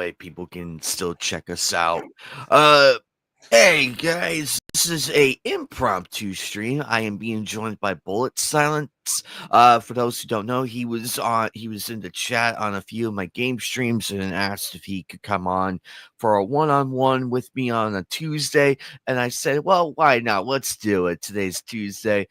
way people can still check us out. Uh, Hey guys, this is a impromptu stream. I am being joined by bulletsilence. For those who don't know, he was in the chat on a few of my game streams and asked if he could come on for a one-on-one with me on a Tuesday. And I said, well, why not? Let's do it. Today's Tuesday.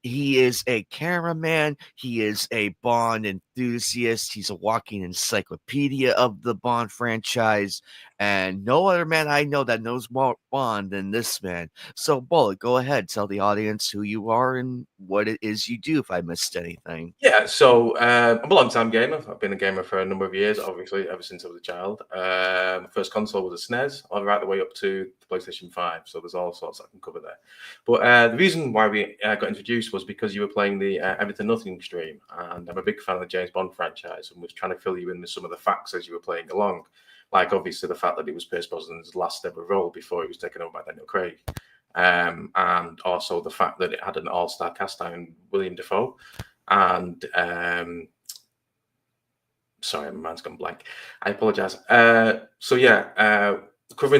He is a cameraman, he is a Bond enthusiast, he's a walking encyclopedia of the Bond franchise. And no other man I know that knows more Bond than this man. So, Bullet, go ahead. Tell the audience who you are and what it is you do if I missed anything. Yeah, so I'm a long-time gamer. I've been a gamer for a number of years, obviously, ever since I was a child. My first console was a SNES, all right the way up to the PlayStation 5, so there's all sorts I can cover there. But the reason why we got introduced was because you were playing the Everything Nothing stream, and I'm a big fan of the James Bond franchise and was trying to fill you in with some of the facts as you were playing along. Like, obviously, the fact that it was Pierce Brosnan's last ever role before he was taken over by Daniel Craig. And also the fact that it had an all-star cast iron, William Dafoe. And sorry, my mind's gone blank. I apologize. Covering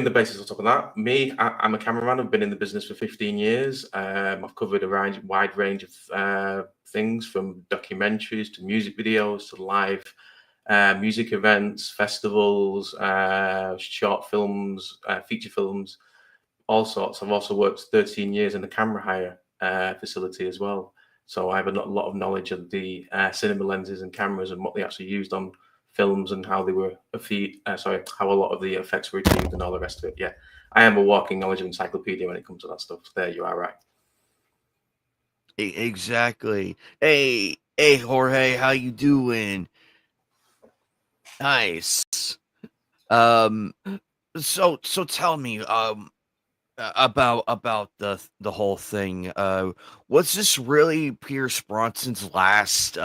the basis on top of that, I'm a cameraman. I've been in the business for 15 years. I've covered a wide range of things, from documentaries to music videos to live music events, festivals, short films, feature films, all sorts. I've also worked 13 years in the camera hire facility as well. So I have a lot of knowledge of the cinema lenses and cameras and what they actually used on films and how they were how a lot of the effects were achieved and all the rest of it. Yeah, I am a walking knowledge of encyclopedia when it comes to that stuff. There you are, right. Exactly. Hey, Jorge, how you doing? Nice. So tell me, about the whole thing. Was this really Pierce Bronson's last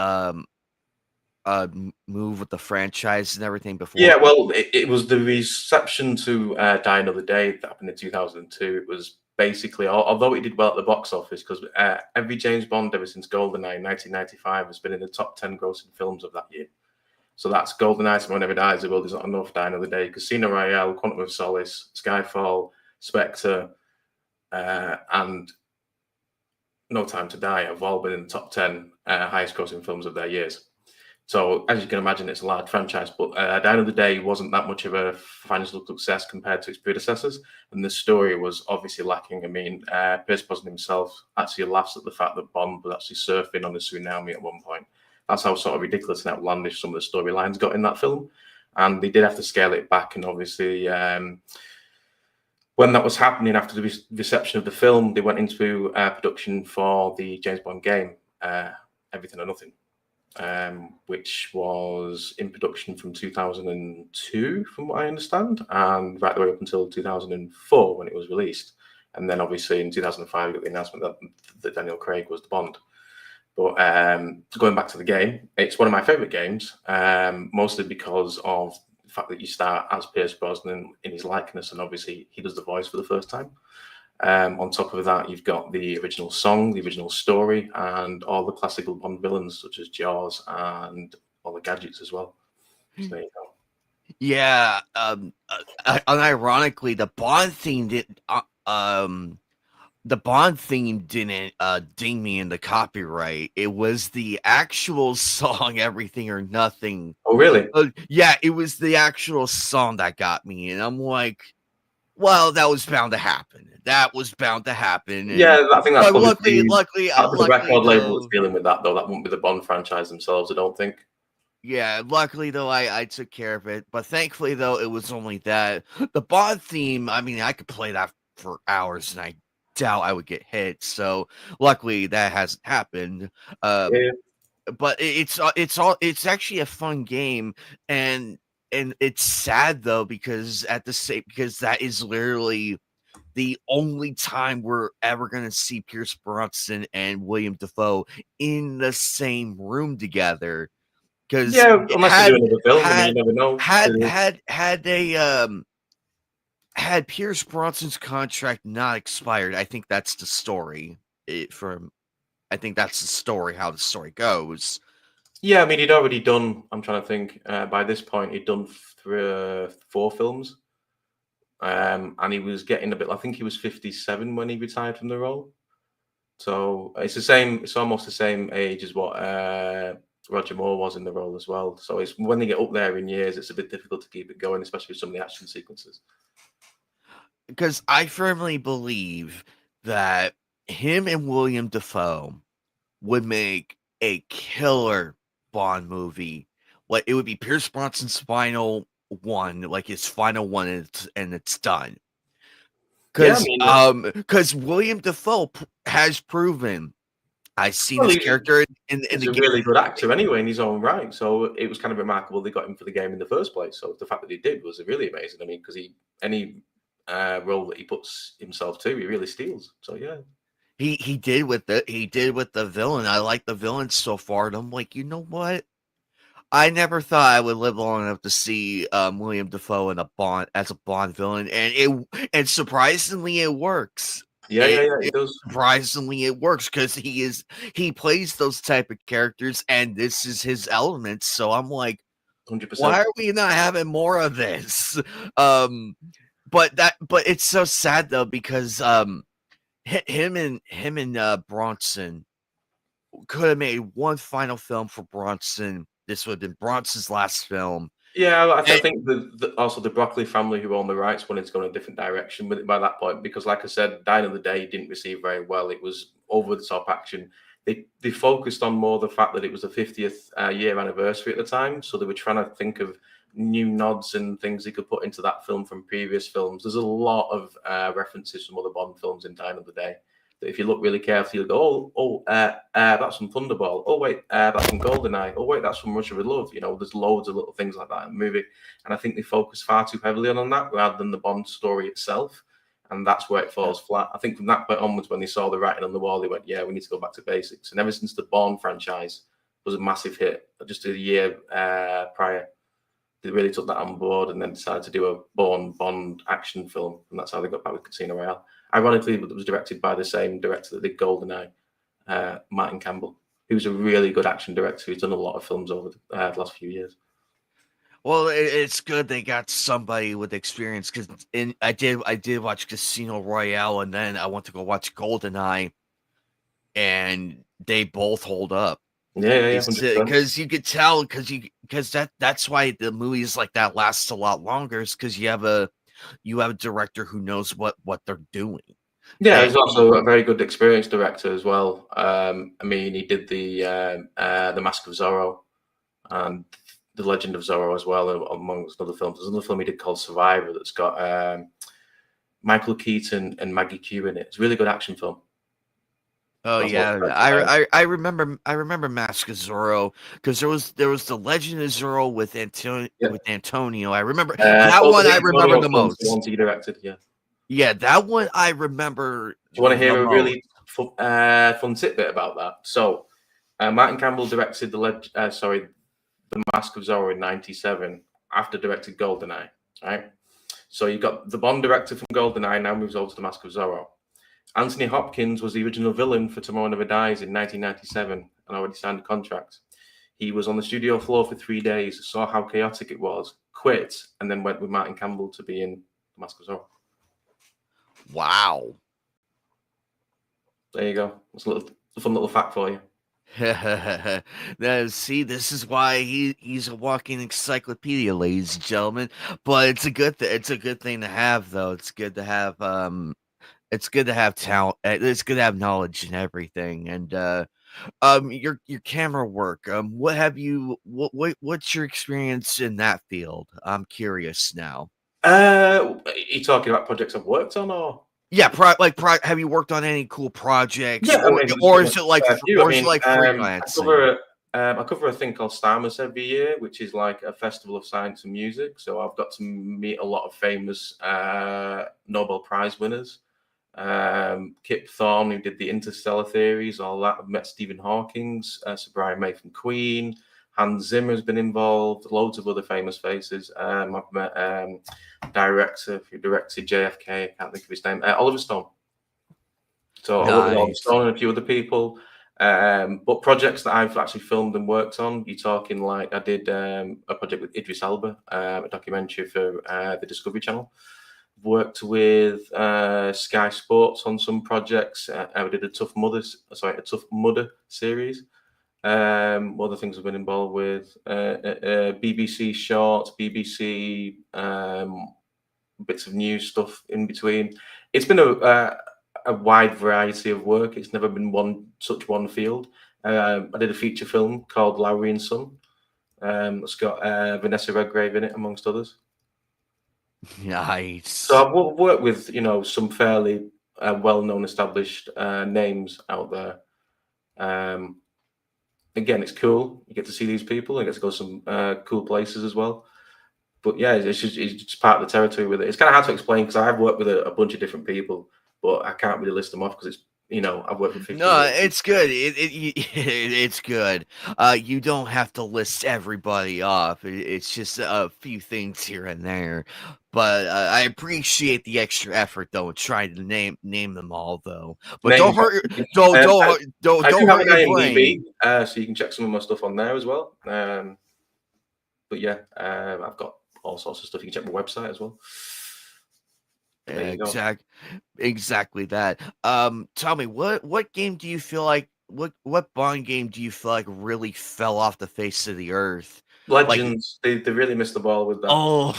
move with the franchise and everything before? Yeah, well, it was the reception to Die Another Day that happened in 2002. It was basically, although it did well at the box office, because every James Bond ever since GoldenEye in 1995 has been in the top 10 grossing films of that year. So that's GoldenEye, Tomorrow Never Dies, The World Is Not Enough, Die Another Day, Casino Royale, Quantum of Solace, Skyfall, Spectre, and No Time to Die have all been in the top 10 highest grossing films of their years. So as you can imagine, it's a large franchise, but Die Another Day wasn't that much of a financial success compared to its predecessors, and the story was obviously lacking. I mean, Pierce Brosnan himself actually laughs at the fact that Bond was actually surfing on a tsunami at one point. That's how sort of ridiculous and outlandish some of the storylines got in that film, and they did have to scale it back. And obviously, when that was happening after the reception of the film, they went into production for the James Bond game, Everything or Nothing. Which was in production from 2002, from what I understand, and right the way up until 2004 when it was released. And then obviously in 2005, we got the announcement that Daniel Craig was the Bond. But going back to the game, it's one of my favorite games, mostly because of the fact that you start as Pierce Brosnan in his likeness, and obviously he does the voice for the first time. On top of that, you've got the original song, the original story, and all the classical Bond villains such as Jaws and all the gadgets as well. So there you go. Yeah, unironically, the Bond theme didn't ding me in the copyright. It was the actual song "Everything or Nothing." Oh, really? Yeah, it was the actual song that got me, and I'm like, well, that was bound to happen. That was bound to happen. And, yeah, I think that's luckily, the record label that's dealing with that, though. That won't be the Bond franchise themselves, I don't think. Yeah, luckily though, I took care of it. But thankfully though, it was only that. The Bond theme, I mean, I could play that for hours, and I doubt I would get hit. So luckily that hasn't happened. Yeah. But it's actually a fun game, and it's sad though because because that is literally the only time we're ever going to see Pierce Brosnan and William Dafoe in the same room together. Because Yeah, unless they do another film, I mean, you never know. Had Pierce Brosnan's contract not expired, I think that's the story. I think that's the story, how the story goes. Yeah, I mean, he'd already done. I'm trying to think. By this point, he'd done 4 films, and he was getting a bit. I think he was 57 when he retired from the role. So it's the same. It's almost the same age as what Roger Moore was in the role as well. So it's when they get up there in years, it's a bit difficult to keep it going, especially with some of the action sequences. Because I firmly believe that him and William Dafoe would make a killer Bond movie. Like it would be Pierce Brosnan's final one, like his final one, and it's done. Yeah, I mean, Because William Dafoe has proven I've seen well, his character in he's the a game. really good actor anyway in his own right. So it was kind of remarkable they got him for the game in the first place. So the fact that he did was really amazing. I mean, because any role that he puts himself to, he really steals. So yeah. He did with the villain. I like the villain so far, and I'm like, you know what? I never thought I would live long enough to see William Dafoe in a Bond as a Bond villain, and surprisingly, it works. Yeah, yeah, yeah, it does. Surprisingly, it works because he plays those type of characters, and this is his element. So I'm like, why 100%. are we not having more of this? Um, but it's so sad though because him and Bronson could have made one final film for Bronson. This would have been Bronson's last film. Yeah, I And think also the Broccoli family who own the rights wanted to go in a different direction with it by that point because, like I said, Dine of the Day didn't receive very well. It was over the top action. They focused on more the fact that it was the 50th year anniversary at the time, so they were trying to think of new nods and things they could put into that film from previous films. There's a lot of references from other Bond films in Dine of the Day. That if you look really carefully, you'll go, that's from Thunderball. Oh, wait, that's from Goldeneye. Oh, wait, that's from Russia with Love. You know, there's loads of little things like that in the movie. And I think they focus far too heavily on that rather than the Bond story itself. And that's where it falls flat. I think from that point onwards, when they saw the writing on the wall, they went, yeah, we need to go back to basics. And ever since the Bond franchise was a massive hit, just a year prior, they really took that on board and then decided to do a Bond action film. And that's how they got back with Casino Royale. Ironically, it was directed by the same director that did GoldenEye, Martin Campbell, who's a really good action director who's done a lot of films over the last few years. well, it's good they got somebody with experience because I did watch Casino Royale and then I went to go watch GoldenEye, and they both hold up. Yeah, yeah, yeah, 100%. Because you could tell because that's why the movies like that lasts a lot longer is because you have a director who knows what they're doing. Yeah, And he's also a very good experienced director as well. I mean, he did the Mask of Zorro and the Legend of Zorro as well, amongst other films. There's another film he did called Survivor that's got Michael Keaton and Maggie Q in it. It's a really good action film. oh That's what yeah, I remember Mask of Zorro because there was the Legend of Zorro yeah. with Antonio. I remember that Both one. of I the remember Antonio the films, the most. ones he directed, yeah. Yeah, that one I remember Do you want to the hear a most. really fun tidbit about that? So, Martin Campbell directed the Mask of Zorro in '97 after directed GoldenEye, right? So you got the Bond director from GoldenEye now moves over to the Mask of Zorro. Anthony Hopkins was the original villain for Tomorrow Never Dies in 1997 and already signed a contract. He was on the studio floor for 3 days, saw how chaotic it was, quit, and then went with Martin Campbell to be in the Mask of Zorro. Wow. There you go. That's a fun little fact for you. Now, see, this is why he's a walking encyclopedia, ladies and gentlemen. But it's a good thing to have, though. It's good to have talent. It's good to have knowledge and everything. And your camera work. What's your experience in that field? I'm curious now. Are you talking about projects I've worked on, or? Yeah, have you worked on any cool projects, Yeah, I mean, there's or been a is it like fair few. I or is it mean, like freelancing? I cover a thing called Starmus every year, which is like a festival of science and music. So I've got to meet a lot of famous Nobel Prize winners. Kip Thorne, who did the interstellar theories, all that. I've met Stephen Hawking's, Sir Brian May from Queen. Hans Zimmer's been involved. Loads of other famous faces. I've met director who directed JFK. I can't think of his name. Oliver Stone. So I worked with Oliver Nice. Stone and a few other people. But projects that I've actually filmed and worked on, you're talking like I did a project with Idris Elba, a documentary for the Discovery Channel. Worked with Sky Sports on some projects. I did a a Tough Mudder series. Other things I've been involved with, BBC shorts, BBC bits of news stuff in between. It's been a wide variety of work. It's never been one field. I did a feature film called Lowry and Son. It's got Vanessa Redgrave in it, amongst others. So Nice. I've worked with some fairly well-known, established names out there. Again, it's cool. You get to see these people. You get to go some cool places as well. But yeah, it's just part of the territory with it. It's kind of hard to explain because I've worked with a bunch of different people, but I can't really list them off because I've worked with 15 No, years. it's good. It's good. You don't have to list everybody off. It's just a few things here and there. But I appreciate the extra effort though, trying to name them all though. But don't Names. hurt your Um, I, I do don't have hurt an your IMDb, brain. so you can check some of my stuff on there as well. But yeah, I've got all sorts of stuff. You can check my website as well. There you go. Exactly that. Tell me what game do you feel like what Bond game do you feel like really fell off the face of the earth? Like, Legends, they really missed the ball with that. oh,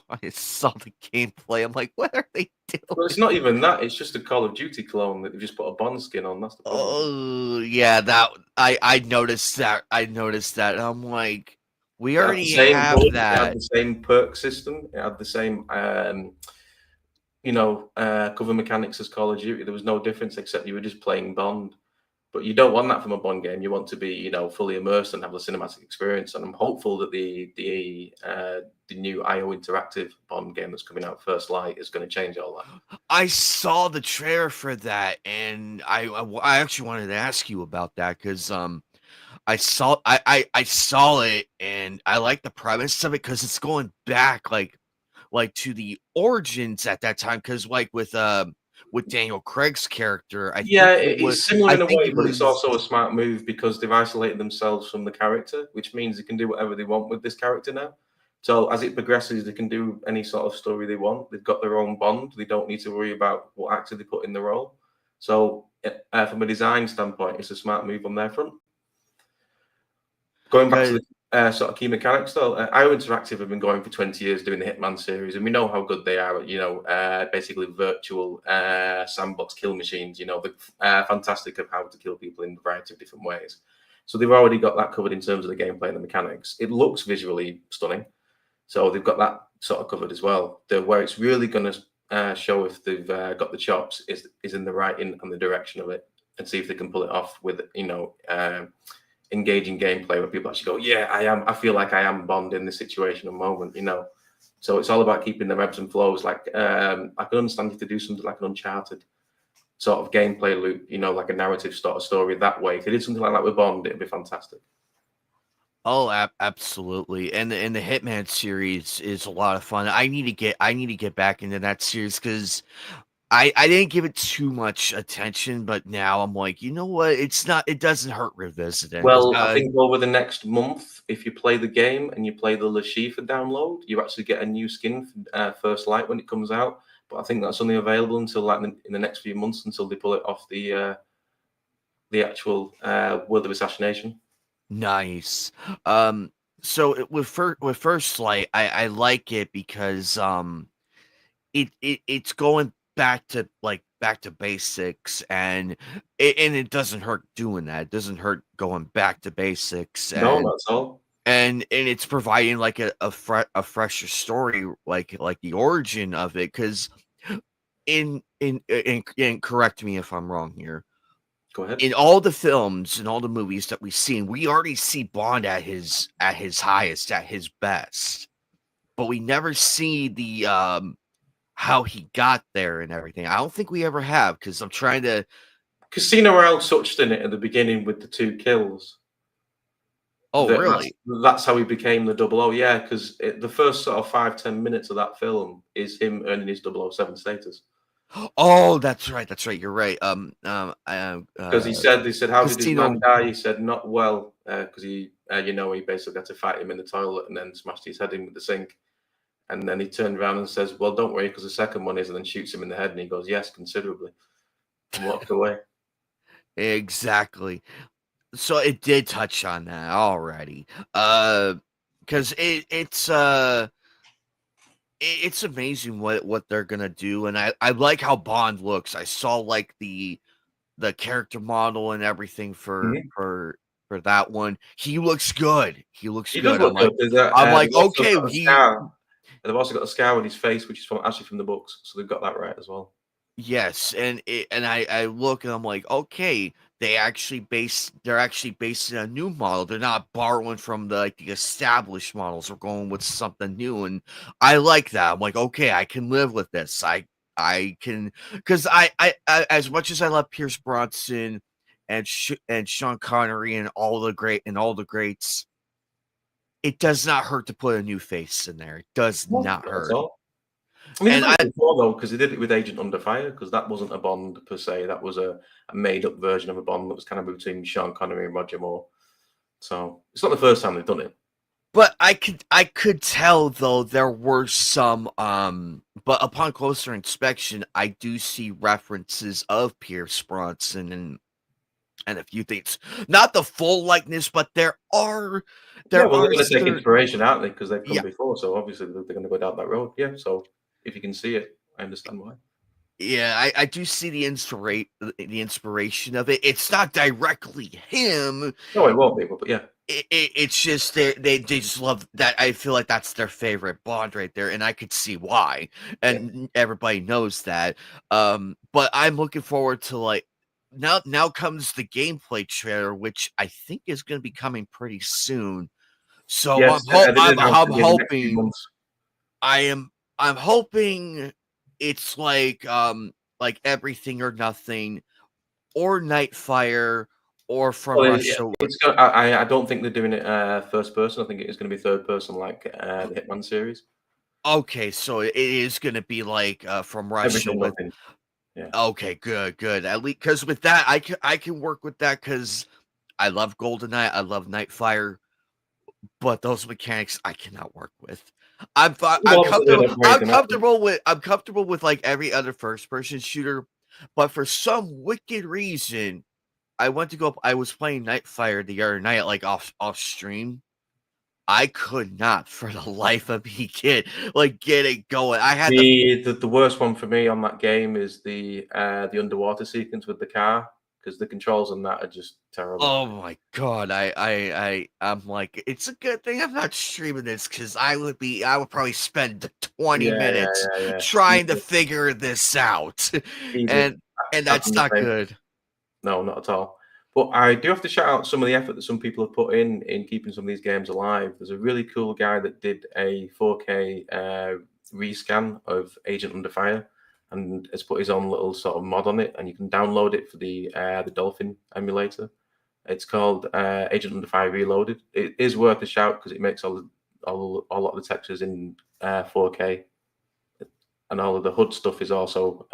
I saw the gameplay. I'm like, what are they Well, it's doing? not even that. It's just a Call of Duty clone that they've just put a Bond skin on. That's the problem. Oh, yeah, that I noticed that. I noticed that. I'm like, we It had the already same have HUD, it had that. the same perk system, it had the same, cover mechanics as Call of Duty. There was no difference except you were just playing Bond. But you don't want that from a Bond game. You want to be, fully immersed and have the cinematic experience. And I'm hopeful that the new IO interactive Bond game that's coming out, First Light, is going to change all that. I saw the trailer for that, and I actually wanted to ask you about that because I saw it, and I like the premise of it because it's going back like to the origins at that time. Because like with Daniel Craig's character, Yeah, it's similar I in a think way, it but it's was also a smart move because they've isolated themselves from the character, which means they can do whatever they want with this character now. So as it progresses, they can do any sort of story they want. They've got their own Bond. They don't need to worry about what actor they put in the role. So from a design standpoint, it's a smart move on their front. Going back to because the sort of key mechanics, though, IO Interactive have been going for 20 years doing the Hitman series, and we know how good they are at, basically virtual sandbox kill machines. They're fantastic of how to kill people in a variety of different ways. So they've already got that covered in terms of the gameplay and the mechanics. It looks visually stunning, so they've got that sort of covered as well. Where it's really going to show if they've got the chops is in the writing and the direction of it, and see if they can pull it off with engaging gameplay where people actually go, yeah, I feel like I am Bond in this situation and moment. So it's all about keeping the ebbs and flows. Like I can understand if they do something like an Uncharted sort of gameplay loop, like a narrative sort of story that way. If they did something like that with Bond, it'd be fantastic. oh, absolutely, and the Hitman series is a lot of fun. I need to get back into that series because I didn't give it too much attention, but now I'm like, you know what? It doesn't hurt revisiting because Well, I think over the next month, if you play the game and you play the Lashifa download, you actually get a new skin for First Light when it comes out. But I think that's only available until like in the next few months until they pull it off the actual World of Assassination. nice. So with First Light, I like it because it's going back to basics, and it doesn't hurt doing that. It doesn't hurt going back to basics, No, not at all. and it's providing like a fresher story, like the origin of it. Because and correct me if I'm wrong here. Go ahead. In all the films and all the movies that we've seen, we already see Bond at his highest, at his best, but we never see the how he got there and everything. I don't think we ever have because I'm trying to. Casino Royale touched in it at the beginning with the 2 kills. Oh, really? That's how he became the 00. Yeah, because the first sort of 5-10 minutes of that film is him earning his 007 status. Oh, that's right. That's right. You're right. Because he said, how did his man Casino. die? He said, not well, because he basically had to fight him in the toilet and then smashed his head in with the sink. And then he turned around and says, well, don't worry, because the second one is, and then shoots him in the head. And he goes, yes, considerably, and walked away. Exactly. So it did touch on that already. Because it's amazing what they're gonna do, and I like how Bond looks. I saw like the character model and everything Mhm. for that one. He looks good. He looks He does good. look good. I'm like, They've also okay, got a scar. They've also got a scar on his face, which is actually from the books. So they've got that right as well. yes, and I look and I'm like, okay, they're actually basing a new model. They're not borrowing from the established models. They're going with something new, and I like that. I'm like, okay, I can live with this. I can, because I as much as I love Pierce Bronson and Sean Connery and all the greats, it does not hurt to put a new face in there. It does No, not not at hurt. all. I mean, they've And done it before though, because they did it with Agent Under Fire, because that wasn't a Bond per se. That was a made-up version of a Bond that was kind of between Sean Connery and Roger Moore. So it's not the first time they've done it. But I could tell though there were some but upon closer inspection I do see references of Pierce Bronson and a few things. Not the full likeness, but Yeah, there well, they're are going to take certain inspiration, aren't they? Because they've come yeah, before, so obviously they're going to go down that road. Yeah. So if you can see it, I understand why. yeah, I do see the inspiration of it. It's not directly him. No, it won't be, but yeah, It's just they just love that. I feel like that's their favorite Bond right there, and I could see why, yeah, and everybody knows that. But I'm looking forward to like now comes the gameplay trailer, which I think is going to be coming pretty soon. So yes. They did announce I'm it in the next few hoping months. I am I'm hoping it's like Everything or Nothing or Nightfire or From Well, Russia. it's got, I don't think they're doing it first person. I think it is going to be third person, like the Hitman series. Okay, so it is gonna be like, From Russia Everything, with nothing. Yeah. okay, good, good. At least because with that, I can work with that because I love GoldenEye, I love Nightfire, but those mechanics I cannot work with. Well, obviously they're not great, enough. I'm comfortable with, like, every other first-person shooter, but for some wicked reason, I was playing Nightfire the other night, like, off stream. I could not for the life of me get it going. I had to The worst one for me on that game is the underwater sequence with the car, because the controls on that are just terrible. Oh my god, I'm like, it's a good thing I'm not streaming this because I would probably spend 20 Yeah, yeah, minutes yeah, yeah. trying to Easy, figure this out. easy. And and I've that's done the not same. good. No, not at all. But I do have to shout out some of the effort that some people have put in keeping some of these games alive. There's a really cool guy that did a 4K rescan of Agent Under Fire and has put his own little sort of mod on it, and you can download it for the Dolphin emulator. It's called Agent Under Fire Reloaded. It is worth a shout because it makes a lot of the textures in 4K, and all of the HUD stuff is also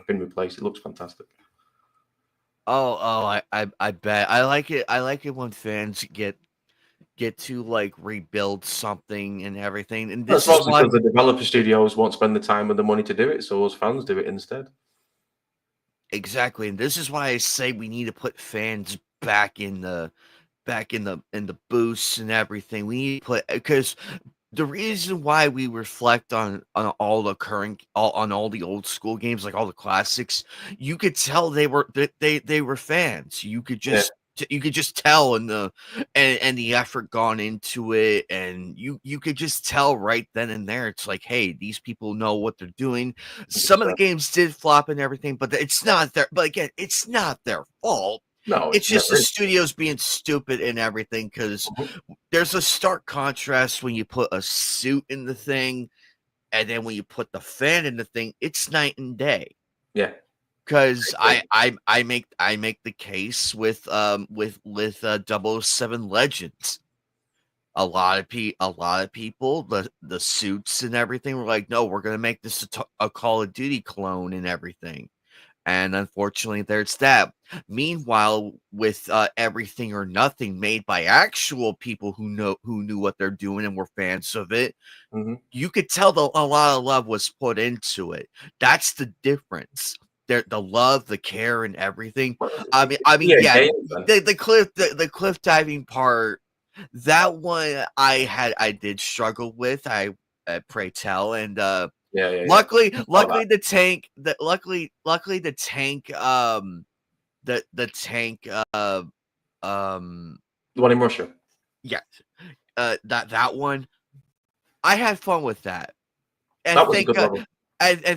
been replaced. It looks fantastic. I bet. I like it when fans get to like rebuild something and everything. And That's this is mostly why because the developer studios won't spend the time and the money to do it, so us fans do it instead. exactly. And this is why I say we need to put fans back in the booths and everything. We need to put because the reason why we reflect on all the on all the old school games, like all the classics, you could tell they were fans. Yeah, You could just tell in the and the effort gone into it, and you could just tell right then and there. It's like, hey, these people know what they're doing. Some of the 100%. games did flop and everything, but it's not their. But again, it's not their fault. No, It's it just never the is. studios being stupid and everything because Mhm. there's a stark contrast when you put a suit in the thing, and then when you put the fan in the thing, it's night and day. Yeah, Because I agree. I make the case with 007 Legends. a lot of people, the suits and everything were like, no, we're gonna make this a Call of Duty clone and everything. And unfortunately, there's that. Meanwhile, with Everything or Nothing, made by actual people who knew what they're doing and were fans of it, Hmm. you could tell a lot of love was put into it. That's the difference. The love, the care, and everything. Yeah, Yeah, games then. the cliff diving part, that one I did struggle with. Pray tell, and Yeah, yeah, yeah. luckily, About that. luckily the tank, the tank, um, The one in Russia. yeah, that one, I had fun with that, and That was a good level.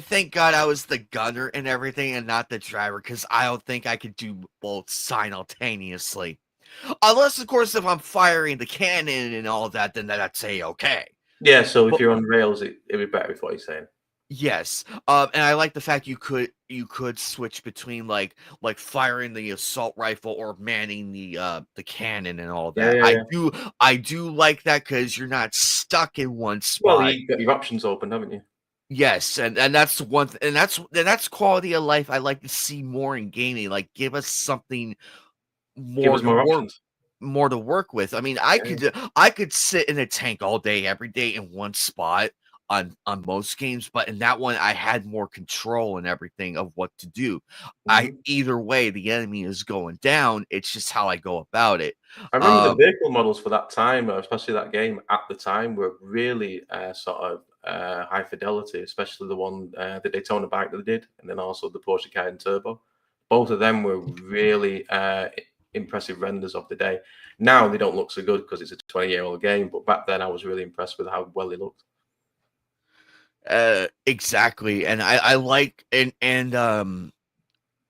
thank God I was the gunner and everything, and not the driver, because I don't think I could do both simultaneously, unless, of course, if I'm firing the cannon and all that, then that's A-okay. Yeah, so if But you're on rails, it'd be better with what you're saying. yes, and I like the fact you could switch between, firing the assault rifle or manning the cannon and all Yeah, that. yeah, I yeah. do I do like that because 'cause you're not stuck in one Well, spot. you've got your options open, haven't you? Yes, and that's one and that's quality of life I like to see more in gaming, like, give us something Give more us more options. more to work with. I mean, Yeah, I could sit in a tank all day, every day in one spot on most games, but in that one, I had more control and everything of what to do. I mhm. Either way, the enemy is going down. It's just how I go about it. I remember the Um, vehicle models for that time, especially that game at the time, were really sort of high fidelity, especially the Daytona bike that they did, and then also the Porsche Cayenne Turbo. Both of them were really impressive renders of the day. Now they don't look so good because it's a 20-year-old game, but back then I was really impressed with how well they looked. exactly, and I like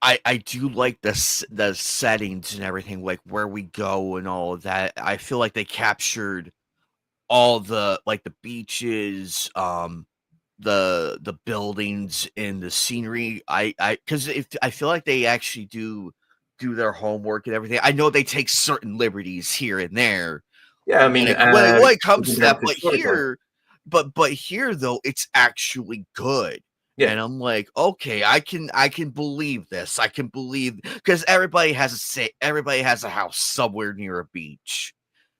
I do like the settings and everything, like where we go and all of that. I feel like they captured all the beaches, the buildings and the scenery. Because if I feel like they actually do their homework and everything. I know they take certain liberties here and there Yeah, I mean, when it with comes the to that, narrative storytelling. but here though, it's actually good. Yeah, And I'm like, okay, I can believe this. I can believe because everybody has a house somewhere near a beach.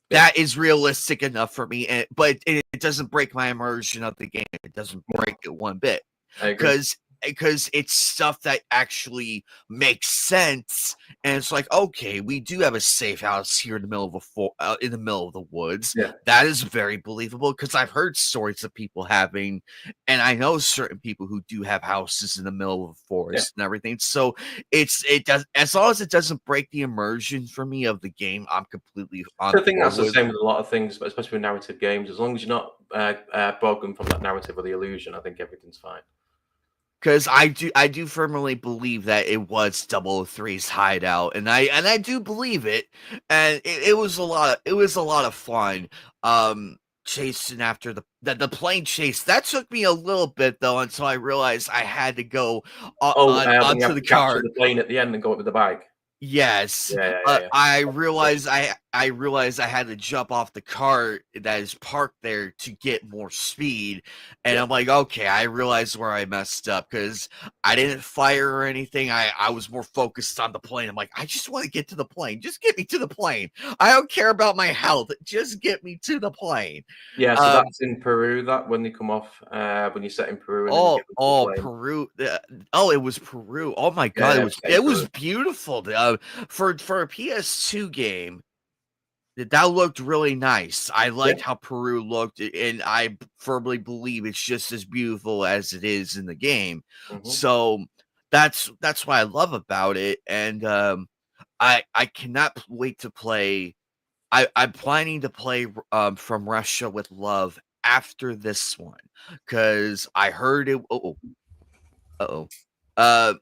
yeah, That is realistic enough for me, but it doesn't break my immersion of the game. It doesn't break no, it one bit, I agree. because it's stuff that actually makes sense, and it's like, okay, we do have a safe house here in the middle of in the middle of the woods. Yeah, That is very believable because I've heard stories of people having, and I know certain people who do have houses in the middle of a yeah. forest and everything. So it does, as long as it doesn't break the immersion for me of the game, I'm completely on So I think board that's the with. same with a lot of things, but especially with narrative games. As long as you're not broken from that narrative or the illusion, I think everything's fine. Because I do firmly believe that it was 003's hideout, and I do believe it, and it was a lot of fun. Chasing after the plane chase, that took me a little bit though until I realized I had to go Oh, on when you onto have the to capture cart. the plane at the end and go up with the bike. Yes, Yeah, yeah, yeah, yeah. I realized I had to jump off the cart that is parked there to get more speed, and Yeah, I'm like, "Okay, I realized where I messed up because I didn't fire or anything, I was more focused on the plane." I'm like, "I just wanna get to the plane, just get me to the plane. I don't care about my health, just get me to the plane." yeah. So Um, that's in Peru. That when they come off, when you set in Peru and then you get them to the plane. Peru, oh, it was Peru. Oh my Yeah, god, yeah, set in it Peru. was beautiful, for a PS2 game. That looked really nice. I Yeah. liked how Peru looked, and I firmly believe it's just as beautiful as it is in the game. Hmm. So that's what I love about it, and I cannot wait to play. I'm planning to play From Russia with Love after this one because I heard it. Oh, uh,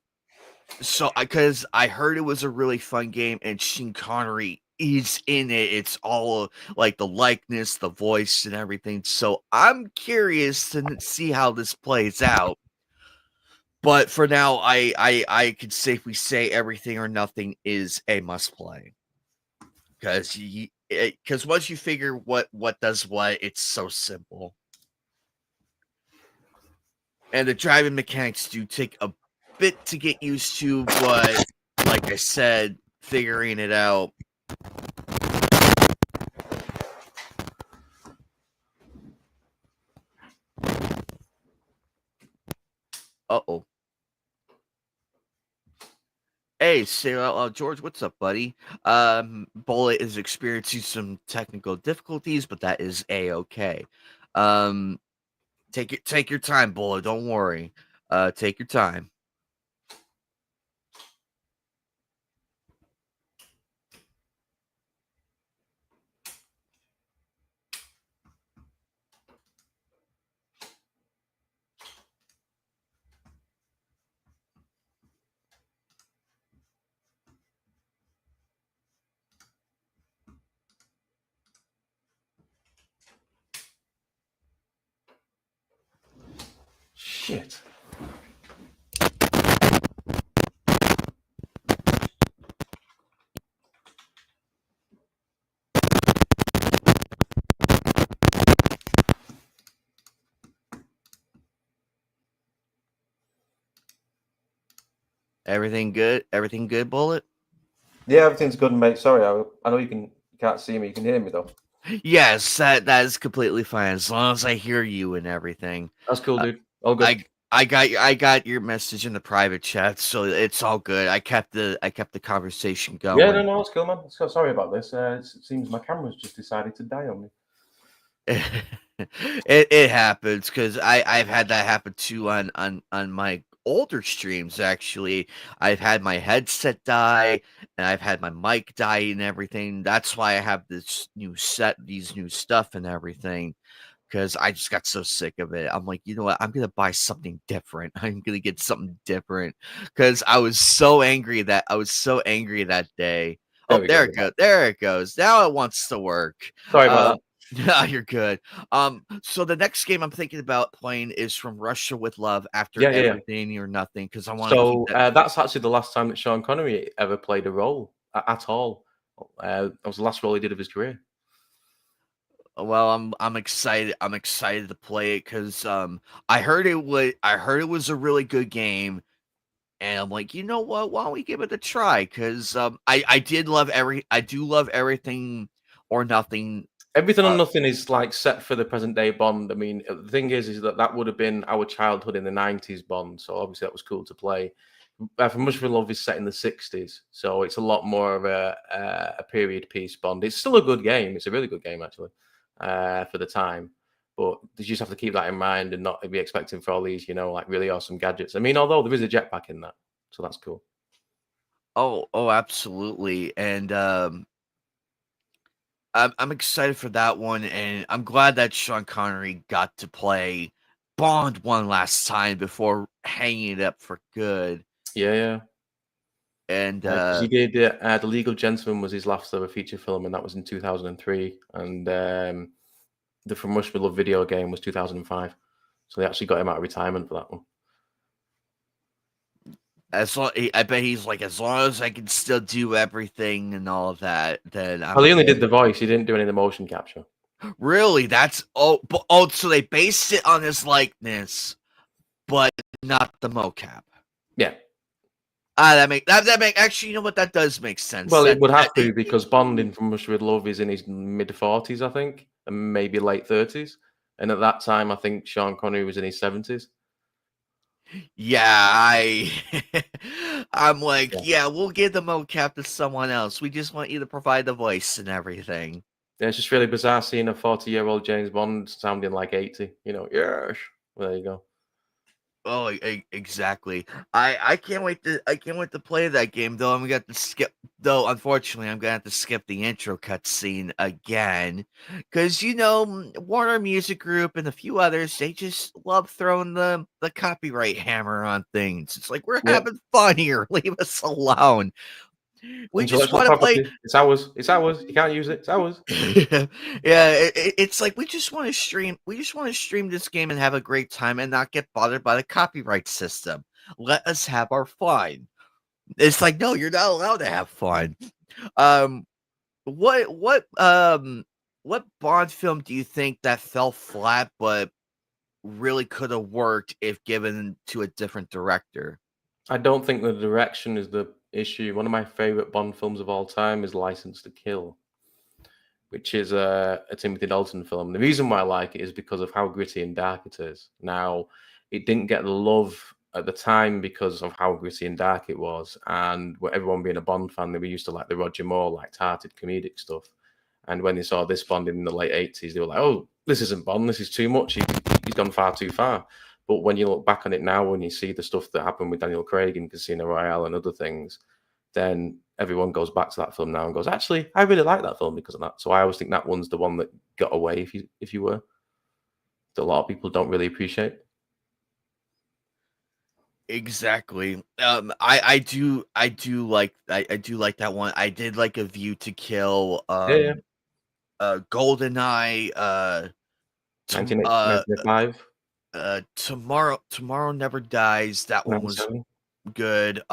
so, because I heard it was a really fun game and Sean Connery is in it. It's all like the likeness, the voice, and everything. So I'm curious to see how this plays out. But for now, I could safely say Everything or Nothing is a must play because because once you figure what does what, it's so simple. And the driving mechanics do take a bit to get used to, but like I said, figuring it out. Uh-oh. Hey, say out loud, George, what's up, buddy? Bullet is experiencing some technical difficulties, but that is a-okay. Take your time, Bullet. Don't worry. Take your time. Shit. Everything good? Everything good, Bullet? Yeah, everything's good, mate. Sorry, I know you can't see me. You can hear me though. Yes, that is completely fine as long as I hear you and everything. That's cool, Uh, dude. All good. I got your message in the private chat, so it's all good. I kept the conversation Yeah, going. no, it's cool, man. Sorry about this. It seems my camera's just decided to die on me. It happens because I've had that happen too on my older streams. Actually, I've had my headset die and I've had my mic die and everything. That's why I have this new set, these new stuff and everything. Because I just got so sick of it. I'm like, you know what? I'm gonna buy something different. I'm gonna get something different because I was so angry that day. There Oh, we there go. it goes. There it goes. Now it wants to work. Sorry Um, about no, you're good. So the next game I'm thinking about playing is From Russia with Love that. After Yeah. Everything or Nothing because I want to keep So that. that's actually the last time that Sean Connery ever played a role at all. That was the last role he did of his career. Well, I'm excited. I'm excited to play it because I heard it was a really good game. And I'm like, you know what? Why don't we give it a try? Because I do love Everything or Nothing. Everything or Uh, Nothing is like set for the present day Bond. I mean, the thing is that that would have been our childhood in the '90s Bond. So obviously that was cool to play. For Much for Love is set in the '60s, so it's a lot more of a period piece Bond. It's still a good game. It's a really good game actually for the time. But you just have to keep that in mind and not be expecting for all these, like really awesome gadgets. I mean, although there is a jetpack in that, so that's cool. oh, absolutely. And I'm excited for that one, and I'm glad that Sean Connery got to play Bond one last time before hanging it up for good. Yeah. And Because he did The Legal Gentleman was his last ever feature film, and that was in 2003. And the From Rush with Love video game was 2005. So they actually got him out of retirement for that one. I bet he's like, as long as I can still do everything and all of that, then Well, I'm he only did good. the voice. He didn't do any of the motion capture. Really? So they based it on his likeness, but not the mocap. Yeah. That make actually, you know what? That does make sense. Well, it would That have to because Bond in From Russia with Love is in his mid-40s, I think, and maybe late 30s. And at that time, I think Sean Connery was in his 70s. yeah, I'm like, Yeah. yeah, we'll give the mocap to someone else. We just want you to provide the voice and everything. Yeah, it's just really bizarre seeing a 40-year-old James Bond sounding like 80. Yes. Well, there you go. Oh, exactly. I can't wait to play that game though. I'm gonna have to skip though. Unfortunately, I'm gonna have to skip the intro cutscene again because Warner Music Group and a few others they just love throwing the copyright hammer on things. It's like we're Yeah. having fun here. Leave us alone. We just Intellectual want to play. property. It's ours. It's ours. You can't use it. It's ours. Yeah, it's like we just want to stream. We just want to stream this game and have a great time and not get bothered by the copyright system. Let us have our fun. It's like, no, you're not allowed to have fun. Um, what Bond film do you think that fell flat but really could have worked if given to a different director? I don't think the direction is the issue. One of my favorite Bond films of all time is License to Kill, which is a Timothy Dalton film. The reason why I like it is because of how gritty and dark it is. Now, it didn't get the love at the time because of how gritty and dark it was, and everyone being a Bond fan, they were used to like the Roger Moore, light-hearted comedic stuff. And when they saw this Bond in the late 80s, they were like, "Oh, this isn't Bond. This is too much. He's gone far too far." But when you look back on it now, when you see the stuff that happened with Daniel Craig in Casino Royale and other things, then everyone goes back to that film now and goes, "Actually, I really like that film because of that." So I always think that one's the one that got away, if you were, that a lot of people don't really appreciate. Exactly. I do like that one. I did like A View to Kill, Yeah, yeah. GoldenEye, tom 1995, Tomorrow Never Dies. That one was 97, good.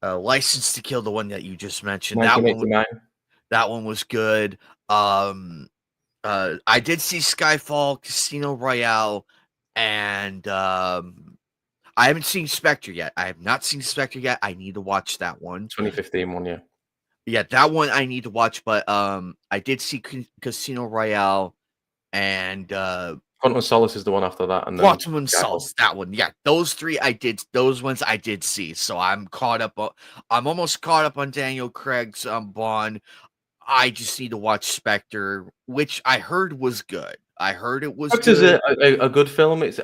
License to Kill, the one that you just mentioned. 1989. That one was good. Um, I did see Skyfall, Casino Royale, and I haven't seen Spectre yet. I have not seen Spectre yet. I need to watch that one. 2015 one, yeah. Yeah, that one I need to watch, but I did see Casino Royale and Quantum of Solace is the one after that, and then Quantum of Skyfall. Solace. That one, yeah, those three I did. Those ones I did see. So I'm caught up. I'm almost caught up on Daniel Craig's Bond. I just need to watch Spectre, which I heard was good. I heard it was Spectre's good. a good film. It's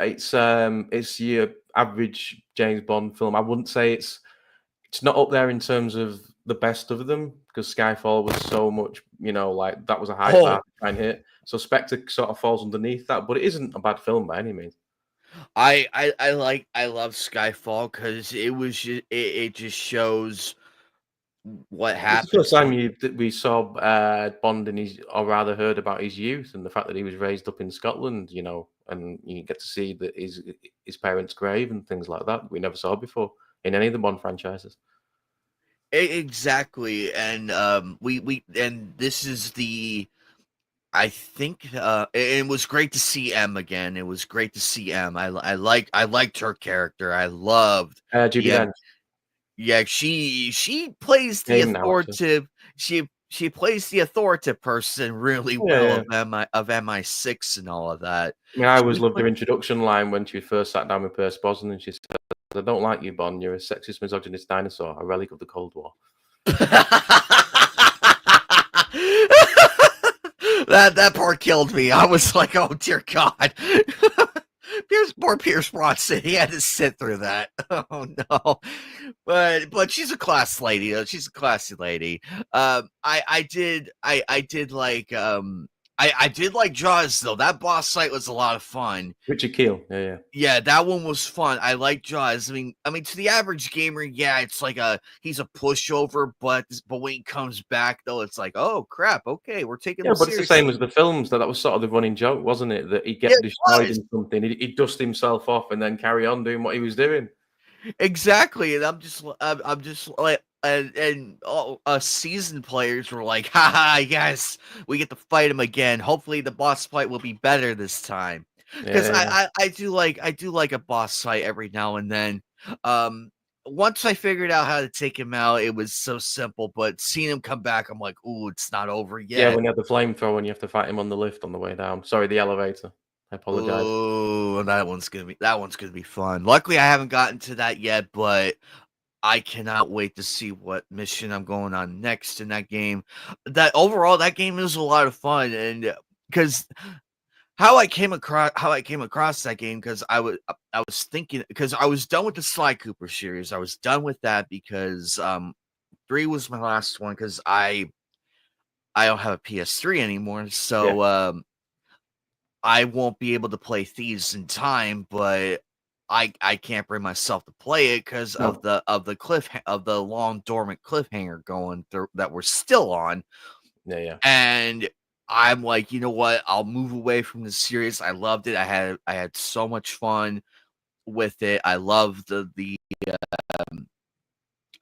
your average James Bond film. I wouldn't say it's not up there in terms of the best of them because Skyfall was so much, like that was a high bar Oh, to try and hit. So Spectre sort of falls underneath that, but it isn't a bad film by any means. I love Skyfall because it just shows what It's the first happens time when we saw Bond in his, or rather heard about his youth and the fact that he was raised up in Scotland, and you get to see that his parents' grave and things like that we never saw before in any of the Bond franchises. exactly. And we and this is the I think it was great to see M again. It was great to see M. I liked her character. I loved Judy yeah, Dench, yeah, she plays the name now actually. authoritative she plays the authoritative person really Yeah, well yeah. of MI6 and all of that. I mean, I She always was loved pla her introduction line when she first sat down with Pierce Brosnan and she said, "I don't like you, Bond. You're a sexist, misogynist dinosaur, a relic of the Cold War." That part killed me. I was like, "Oh dear God." Poor Pierce Bronson. He had to sit through that. Oh no, but she's a class lady. She's a classy lady. I did like I did like Jaws though. That boss fight was a lot of fun. Richard Keel, yeah, yeah. Yeah, that one was fun. I like Jaws. I mean, to the average gamer, yeah, it's like he's a pushover, but when he comes back though, it's like, oh crap, okay, we're taking Yeah, him but it's the same seriously. as the films. That was sort of the running joke, wasn't it? That he'd It get destroyed was. in something, he'd dust himself off, and then carry on doing what he was doing. Exactly, and I'm just like, and all seasoned players were like, haha, yes, we get to fight him again. Hopefully, the boss fight will be better this time. Because Yeah, yeah. I do like a boss fight every now and then. Um, Once I figured out how to take him out, it was so simple. But seeing him come back, I'm like, ooh, it's not over Yeah, yet. when you have the flamethrower and you have to fight him on the lift on the way down. Sorry, the elevator. I apologize. Oh, that one's gonna be fun. Luckily, I haven't gotten to that yet, but I cannot wait to see what mission I'm going on next in that game. That overall, that game is a lot of fun, and because how I came across that game because I was thinking because I was done with the Sly Cooper series. I was done with that because 3 was my last one because I don't have a PS3 anymore, Yeah. so I won't be able to play Thieves in time, but I can't bring myself to play it because No. of the long dormant cliffhanger going through that we're still on. Yeah, yeah. And I'm like, you know what? I'll move away from the series. I loved it. I had so much fun with it. I love um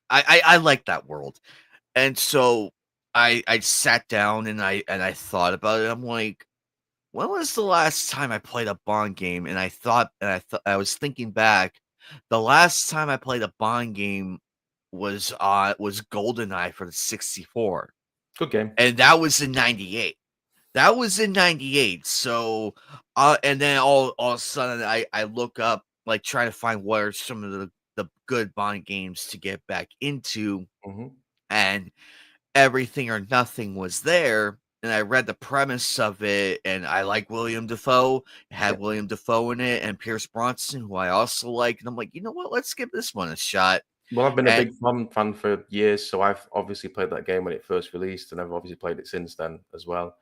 I like that world. And so I sat down and I thought about it. I'm like, when was the last time I played a Bond game? And I was thinking back, the last time I played a Bond game was GoldenEye for the 64, Good game. and that was in '98. That was in '98. So, and then all of a sudden, I look up, like, trying to find what are some of the good Bond games to get back into, Hmm. and Everything or Nothing was there, and I read the premise of it, and I like William Dafoe. It Yeah. had William Dafoe in it and Pierce Bronson, who I also like, and I'm like, "You know what? Let's give this one a shot." Well, I've been a And big fan for years, so I've obviously played that game when it first released, and I've obviously played it since then as well.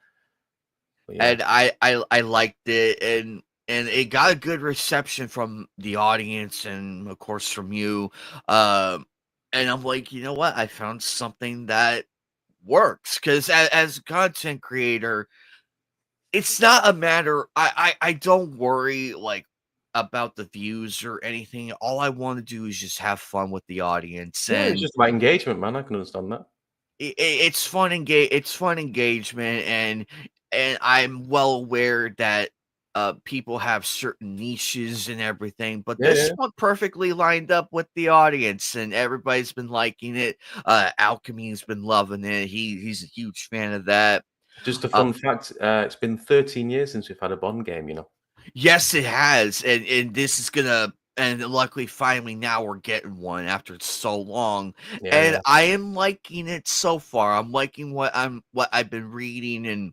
But yeah, and I liked it, and it got a good reception from the audience and, of course, from you, and I'm like, "You know what? I found something that works." 'Cause as a content creator, it's not a matter I don't worry, like, about the views or anything. All I wanna do is just have fun with the audience, yeah, it's and just about engagement, man. I can understand that. it's fun engagement, and I'm well aware that, people have certain niches and everything, but Yeah, this yeah. one perfectly lined up with the audience, and everybody's been liking it. Alchemy's been loving it. He's a huge fan of that. Just a Uh fun fact, it's been 13 years since we've had a Bond game, you know? Yes, it has, and this is gonna and luckily, finally, now we're getting one after so long, Yeah, and yeah, I am liking it so far. I'm liking what I've been reading,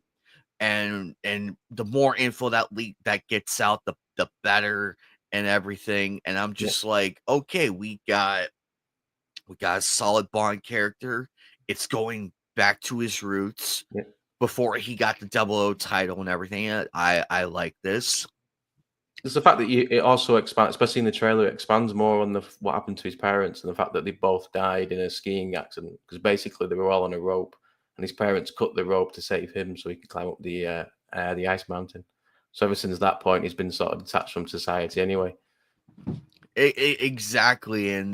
and the more info that gets out, the better and everything, and I'm yeah, just like, "Okay, we got a solid Bond character. It's going back to his roots yeah. before he got the double O title and everything. I like this." It's the fact that it also expands, especially in the trailer, it expands more on what happened to his parents and the fact that they both died in a skiing accident. Because basically they were all on a rope, and his parents cut the rope to save him so he could climb up the ice mountain. So ever since that point, he's been sort of detached from society anyway. Exactly, and,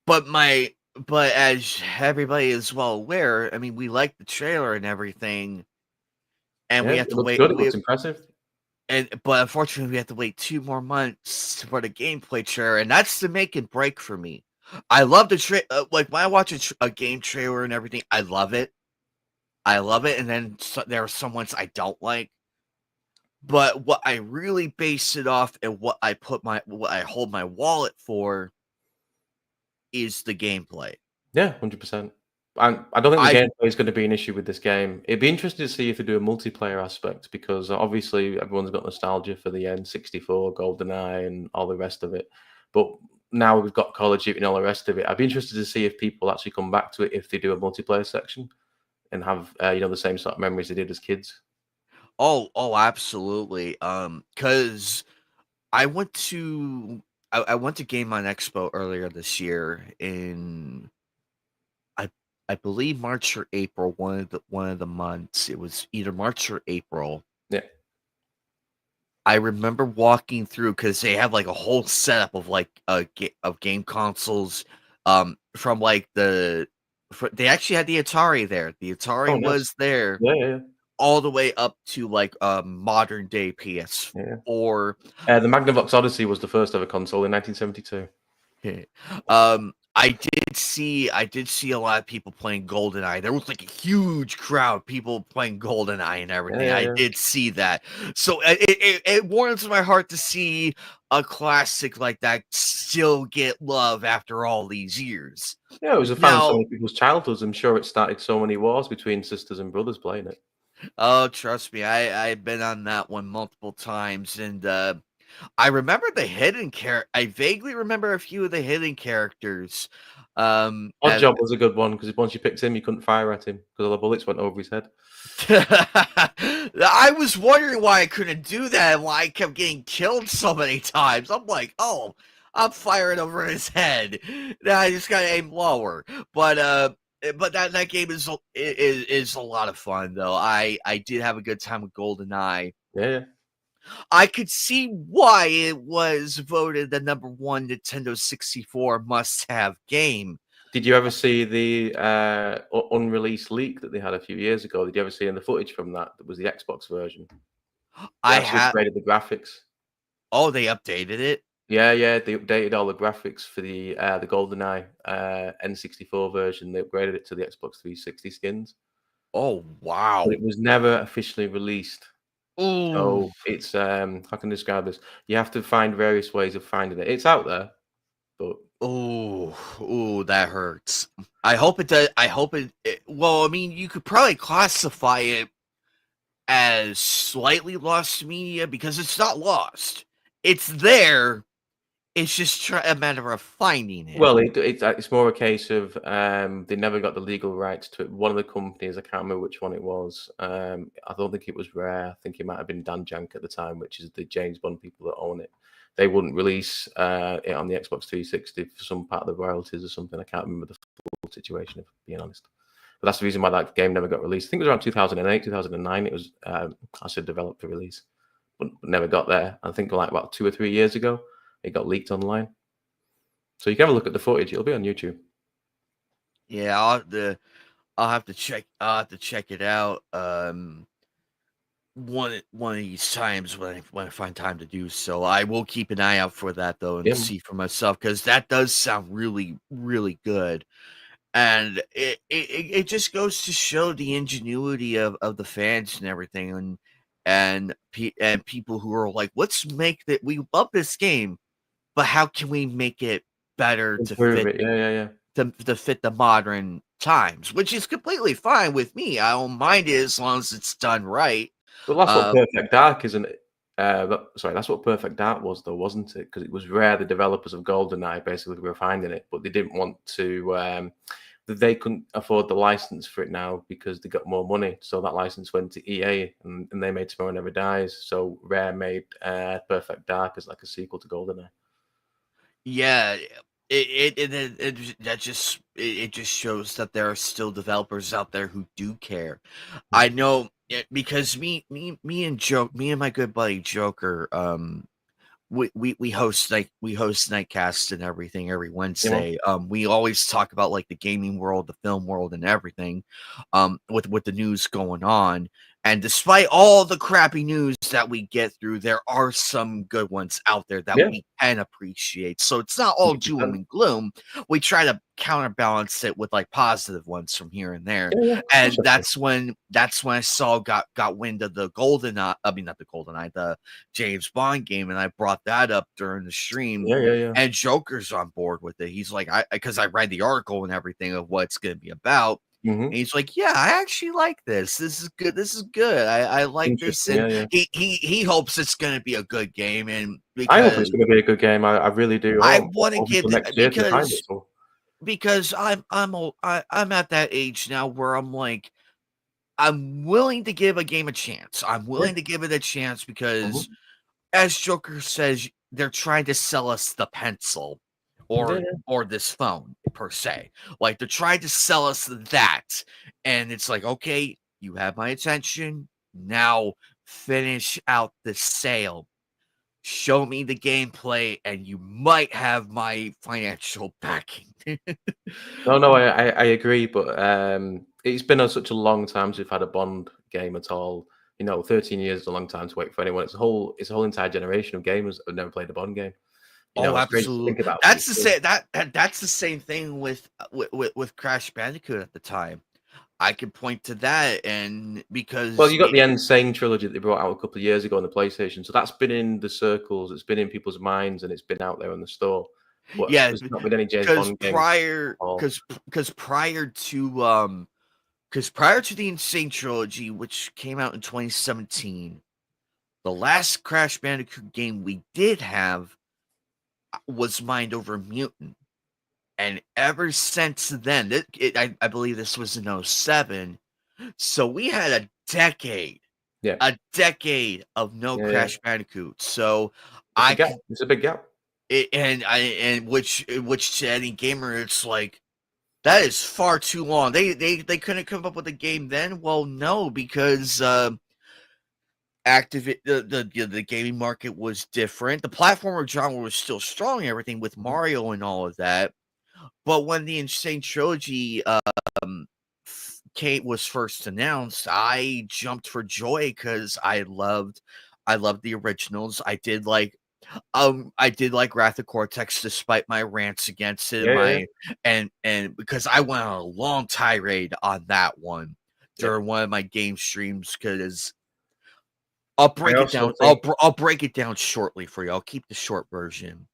but my but as everybody is well aware, I mean, we like the trailer and everything, and Yeah, we it have to looks wait good. It looks impressive. but unfortunately, we have to wait 2 more months for the gameplay trailer, and that's the make and break for me. I love like, when I watch a game trailer and everything, I love it. I love it, and then there are some ones I don't like, but what I really base it off and what I hold my wallet for is the gameplay. Yeah, 100%. I don't think the I gameplay is gonna be an issue with this game. It'd be interesting to see if they do a multiplayer aspect because obviously everyone's got nostalgia for the N64, GoldenEye, and all the rest of it. But now we've got Call of Duty and all the rest of it. I'd be interested to see if people actually come back to it if they do a multiplayer section and have, the same sort of memories they did as kids. absolutely, because I went to I went to Game on Expo earlier this year in I I believe March or April, one of the months. It was either March or April. Yeah. I remember walking through because they have, like, a whole setup of, like, of game consoles, from, like, they actually had the Atari there. The Oh, Atari nice. was there Yeah, yeah, yeah. all the way up to, like, modern day Yeah. PS4. The Magnavox Odyssey was the first ever console in 1972. I did see a lot of people playing GoldenEye. There was, like, a huge crowd, people playing GoldenEye and Yeah, everything. yeah, I yeah. did see that. So, it warms my heart to see a classic like that still get love after all these years. Yeah, it was a fan of so Now many people's childhoods. I'm sure it started so many wars between sisters and brothers playing it. oh, trust me, I've been on that one multiple times, and, I remember the I vaguely remember a few of the hidden characters, as Oddjob was a good one because once you picked him, you couldn't fire at him because all the bullets went over his head. I was wondering why I couldn't do that and why I kept getting killed so many times. I'm like, "Oh, I'm firing over his head. Now I just gotta aim lower." But that game is a lot of fun, though. I did have a good time with GoldenEye. Yeah, yeah. I could see why it was voted the number 1 Nintendo 64 must-have game. Did you ever see the unreleased leak that they had a few years ago? Did you ever see in the footage from that? That was the Xbox version. They I actually have. upgraded the graphics. Oh, they updated it. Yeah, yeah, they updated all the graphics for the GoldenEye N64 version. They upgraded it to the Xbox 360 skins, Oh but wow. it was never officially released. Ooh. So it's how can I describe this? You have to find various ways of finding it. It's out there, but Ooh. Ooh, that hurts. I hope it does. I hope it. Well, I mean, you could probably classify it as slightly lost media because it's not lost. It's there. It's just a matter of finding it. well, it's more a case of they never got the legal rights to it. One of the companies, I can't remember which one it was. I don't think it was Rare. I think it might have been Dan Jank at the time, which is the James Bond people that own it. They wouldn't release it on the Xbox 360 for some part of the royalties or something. I can't remember the full situation, if being honest. But that's the reason why that game never got released. I think it was around 2008, 2009. It was, I said, developed for release, but never got there. I think like about 2 or 3 years ago, it got leaked online. So you can have a look at the footage. It'll be on YouTube. Yeah, I'll have to check. I'll have to check it out. One of these times when I find time to do so. I will keep an eye out for that though and Yeah, see for myself because that does sound really good. And it just goes to show the ingenuity of the fans and everything, and people who are like, let's make that. We love this game, but how can we make it better to improve fit it. Yeah, yeah, yeah. to fit the modern times, which is completely fine with me. I don't mind it as long as it's done right. Well, that's what Uh, Perfect Dark, isn't it? Sorry, that's what Perfect Dark was, though, wasn't it? Because it was Rare, the developers of GoldenEye, basically were finding it, but they didn't want to. They couldn't afford the license for it now because they got more money. So that license went to EA, and they made Tomorrow Never Dies. So Rare made Perfect Dark as like a sequel to GoldenEye. yeah, it just shows that there are still developers out there who do care. I know it, because me and my good buddy Joker, we host nightcasts and everything every You know? Wednesday. We always talk about like the gaming world, the film world, and everything. With the news going on, and despite all the crappy news that we get through, there are some good ones out there that Yeah, we can appreciate. So it's not all doom 100%. and gloom. We try to counterbalance it with like positive ones from here and there. Yeah, yeah, of course And I can. that's when I saw got wind of the golden I mean not the golden eye, the James Bond game, and I brought that up during the stream. Yeah, yeah, yeah. And Joker's on board with it. He's like, I because I read the article and everything of what it's going to be about. Hmm. And he's like, yeah, I actually like this. This is good. This is good. I like this. Interesting. And Yeah, yeah. he hopes it's going to be a good game. And I hope because it's going to be a good game. I really do I hope. want to Over give till the, next year to find it. So. because I'm old, I'm at that age now where I'm like, I'm willing to give a game a chance. I'm Yeah. willing to give it a chance because Mhm. as Joker says, they're trying to sell us the pencil Yeah, yeah. or this phone per se. Like they're trying to sell us that. And it's like, okay, you have my attention. Now finish out the sale. Show me the gameplay and you might have my financial backing. No, no, I agree, but it's been such a long time since we've had a Bond game at all. 13 years is a long time to wait for anyone. It's a whole entire generation of gamers that have never played a Bond game. Oh, It's crazy to think absolutely. about, but That's it's the true. same that's the same thing with Crash Bandicoot at the time. I could point to that and Well, because you got the Insane trilogy that they brought out a couple of years ago on the PlayStation, so that's been in the circles, it's been in people's minds, and it's been out there in the store. But yeah, there's not been any James because Bond games at all. prior to the Insane trilogy, which came out in 2017, the last Crash Bandicoot game we did have was Mind Over Mutant. And ever since then, I believe this was in '07. So we had Yeah, a decade of no yeah, yeah. Crash Bandicoot. So It's a I gap. could It's a big gap. and which to any gamer it's like that is far too long. They couldn't come up with a game then. Well, no, because the gaming market was different. The platformer genre was still strong and everything with Mhm. Mario and all of that. But when the Insane Trilogy Kate was first announced, I jumped for joy because I loved the originals. I did like Wrath of Cortex despite my rants against it, Yeah, yeah, and because I went on a long tirade on that one yeah. during one of my game streams because I also think, I'll break it down shortly for you. I'll keep the short version.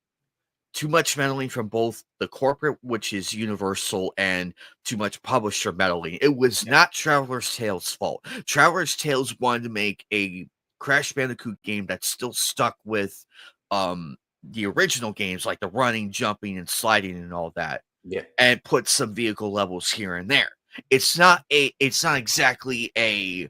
Too much meddling from both the corporate, which is Universal, and too much publisher meddling. It was yeah, not Traveler's Tales' fault. Traveler's Tales wanted to make a Crash Bandicoot game that still stuck with the original games, like the running, jumping, and sliding and all that, yeah, and put some vehicle levels here and there. It's not exactly a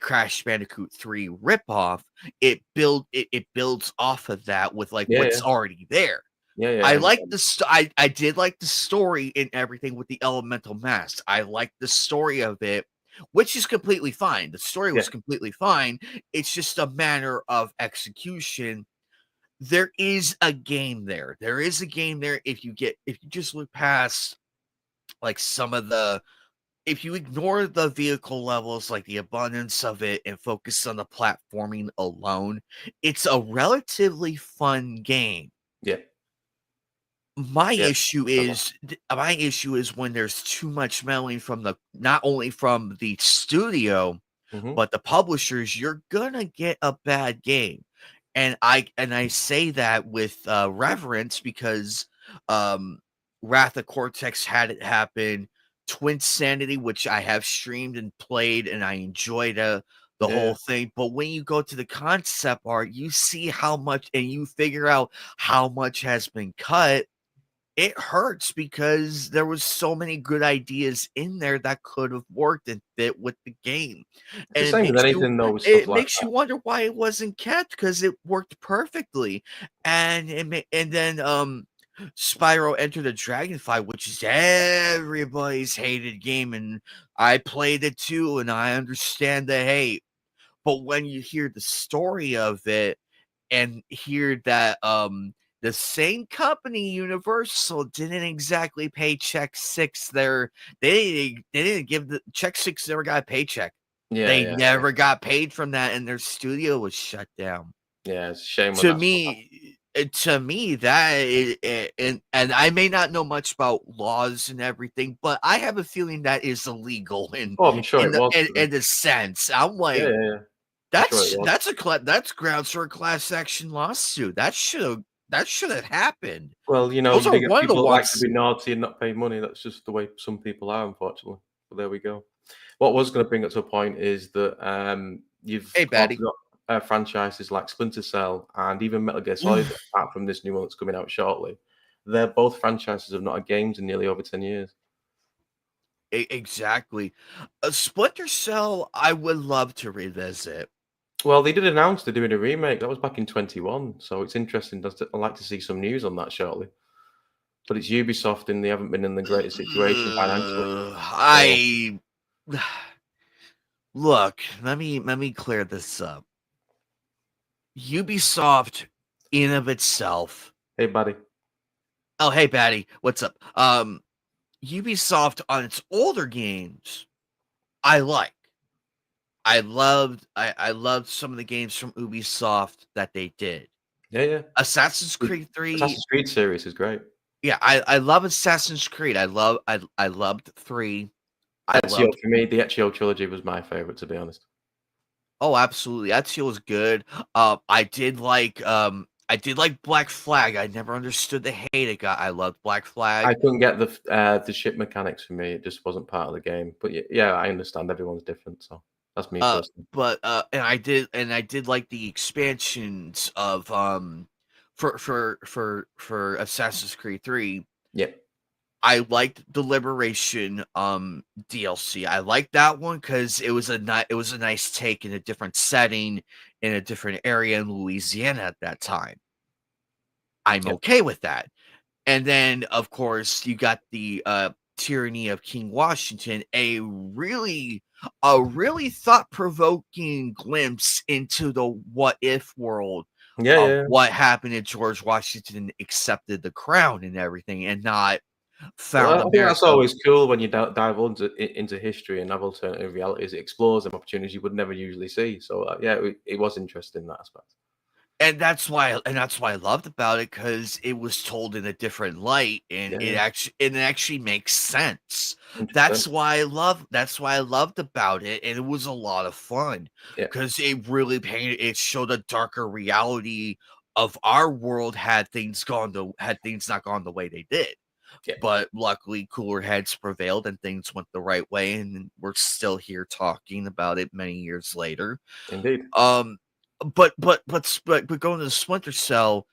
Crash Bandicoot 3 ripoff. It builds off of that with like yeah, yeah, what's already there. yeah, yeah. I I like understand. I did like the story and everything with the elemental mask. I like the story of it, which is completely fine. The story Yeah, was completely fine. It's just a matter of execution. There is a game there. There is a game there if you just look past like some of the if you ignore the vehicle levels, like the abundance of it, and focus on the platforming alone, it's a relatively fun game. yeah, My yeah. issue is my issue is when there's too much meddling from the not only from the studio, Hmm. but the publishers, you're gonna get a bad game. And I say that with reverence because um Wrath of Cortex had it happen, Twin Sanity, which I have streamed and played, and I enjoyed the Yeah. whole thing. But when you go to the concept art, you see how much and you figure out how much has been cut. It hurts because there was so many good ideas in there that could have worked and fit with the game, It's the and same with anything though, with stuff it like makes that. you wonder why it wasn't kept because it worked perfectly, and then, Spyro Enter the Dragonfly, which is everybody's hated game, and I played it too, and I understand the hate, but when you hear the story of it and hear that the same company Universal didn't exactly pay check six their they didn't give the check six never got a paycheck. Yeah, They yeah, yeah. never got paid from that and their studio was shut down. Yeah, it's a shame when that's what happened. To me that and I may not know much about laws and everything, but I have a feeling that is illegal Oh, I'm sure it was. in the sense. I'm Yeah, like yeah, yeah. I'm sure it was. that's grounds for a class action lawsuit. That should have happened. Well, Those you are do get one of the people that like to ones. be naughty and not pay money. That's just the way some people are, unfortunately. But there we go. What was going to bring it to a point is that you've Hey, also Batty. got franchises like Splinter Cell and even Metal Gear Solid, Oof, apart from this new one that's coming out shortly. They're both franchises have not had games in nearly over 10 years. exactly. A Splinter Cell, I would love to revisit. Well, they did announce they're doing a remake. That was back in 21. So it's interesting. I'd like to see some news on that shortly. But it's Ubisoft and they haven't been in the greatest situation financially. So, I look. Let me clear this up. Ubisoft, in of itself. hey, buddy. Oh, hey, Batty. What's up? Ubisoft on its older games, I like. I loved some of the games from Ubisoft that they did. Yeah, yeah. Assassin's The Creed 3, Assassin's Creed series is great. yeah, I love Assassin's Creed. I loved 3. I Ezio loved for me, the Ezio trilogy was my favorite, to be honest. Oh, absolutely. Ezio was good. I did like Black Flag. I never understood the hate it got. I loved Black I Flag. couldn't get the ship mechanics for me. It just wasn't part of the game. But yeah, I understand everyone's different, so that's me personally. And I did like the expansions of for Assassin's Creed 3. Yeah, I liked the Liberation DLC. I liked that one because it was a nice take in a different setting in a different area in Louisiana at that time. I'm yeah, okay with that. And then of course you got the Tyranny of King Washington, a really thought-provoking glimpse into the what if world yeah, of yeah, what happened if George Washington accepted the crown and everything and not found I think that's America. always cool when you dive into history and have alternative realities. It explores them opportunities you would never usually see. So yeah, it was interesting in that aspect. And that's why I loved about it, because it was told in a different light, and Yeah, yeah, it actually makes sense. 100%. That's why I loved about it, and it was a lot of fun, Yeah, because it showed a darker reality of our world had things not gone the way they did. yeah, But luckily cooler heads prevailed and things went the right way, and we're still here talking about it many years later. indeed. Um, but going to the Splinter Cell,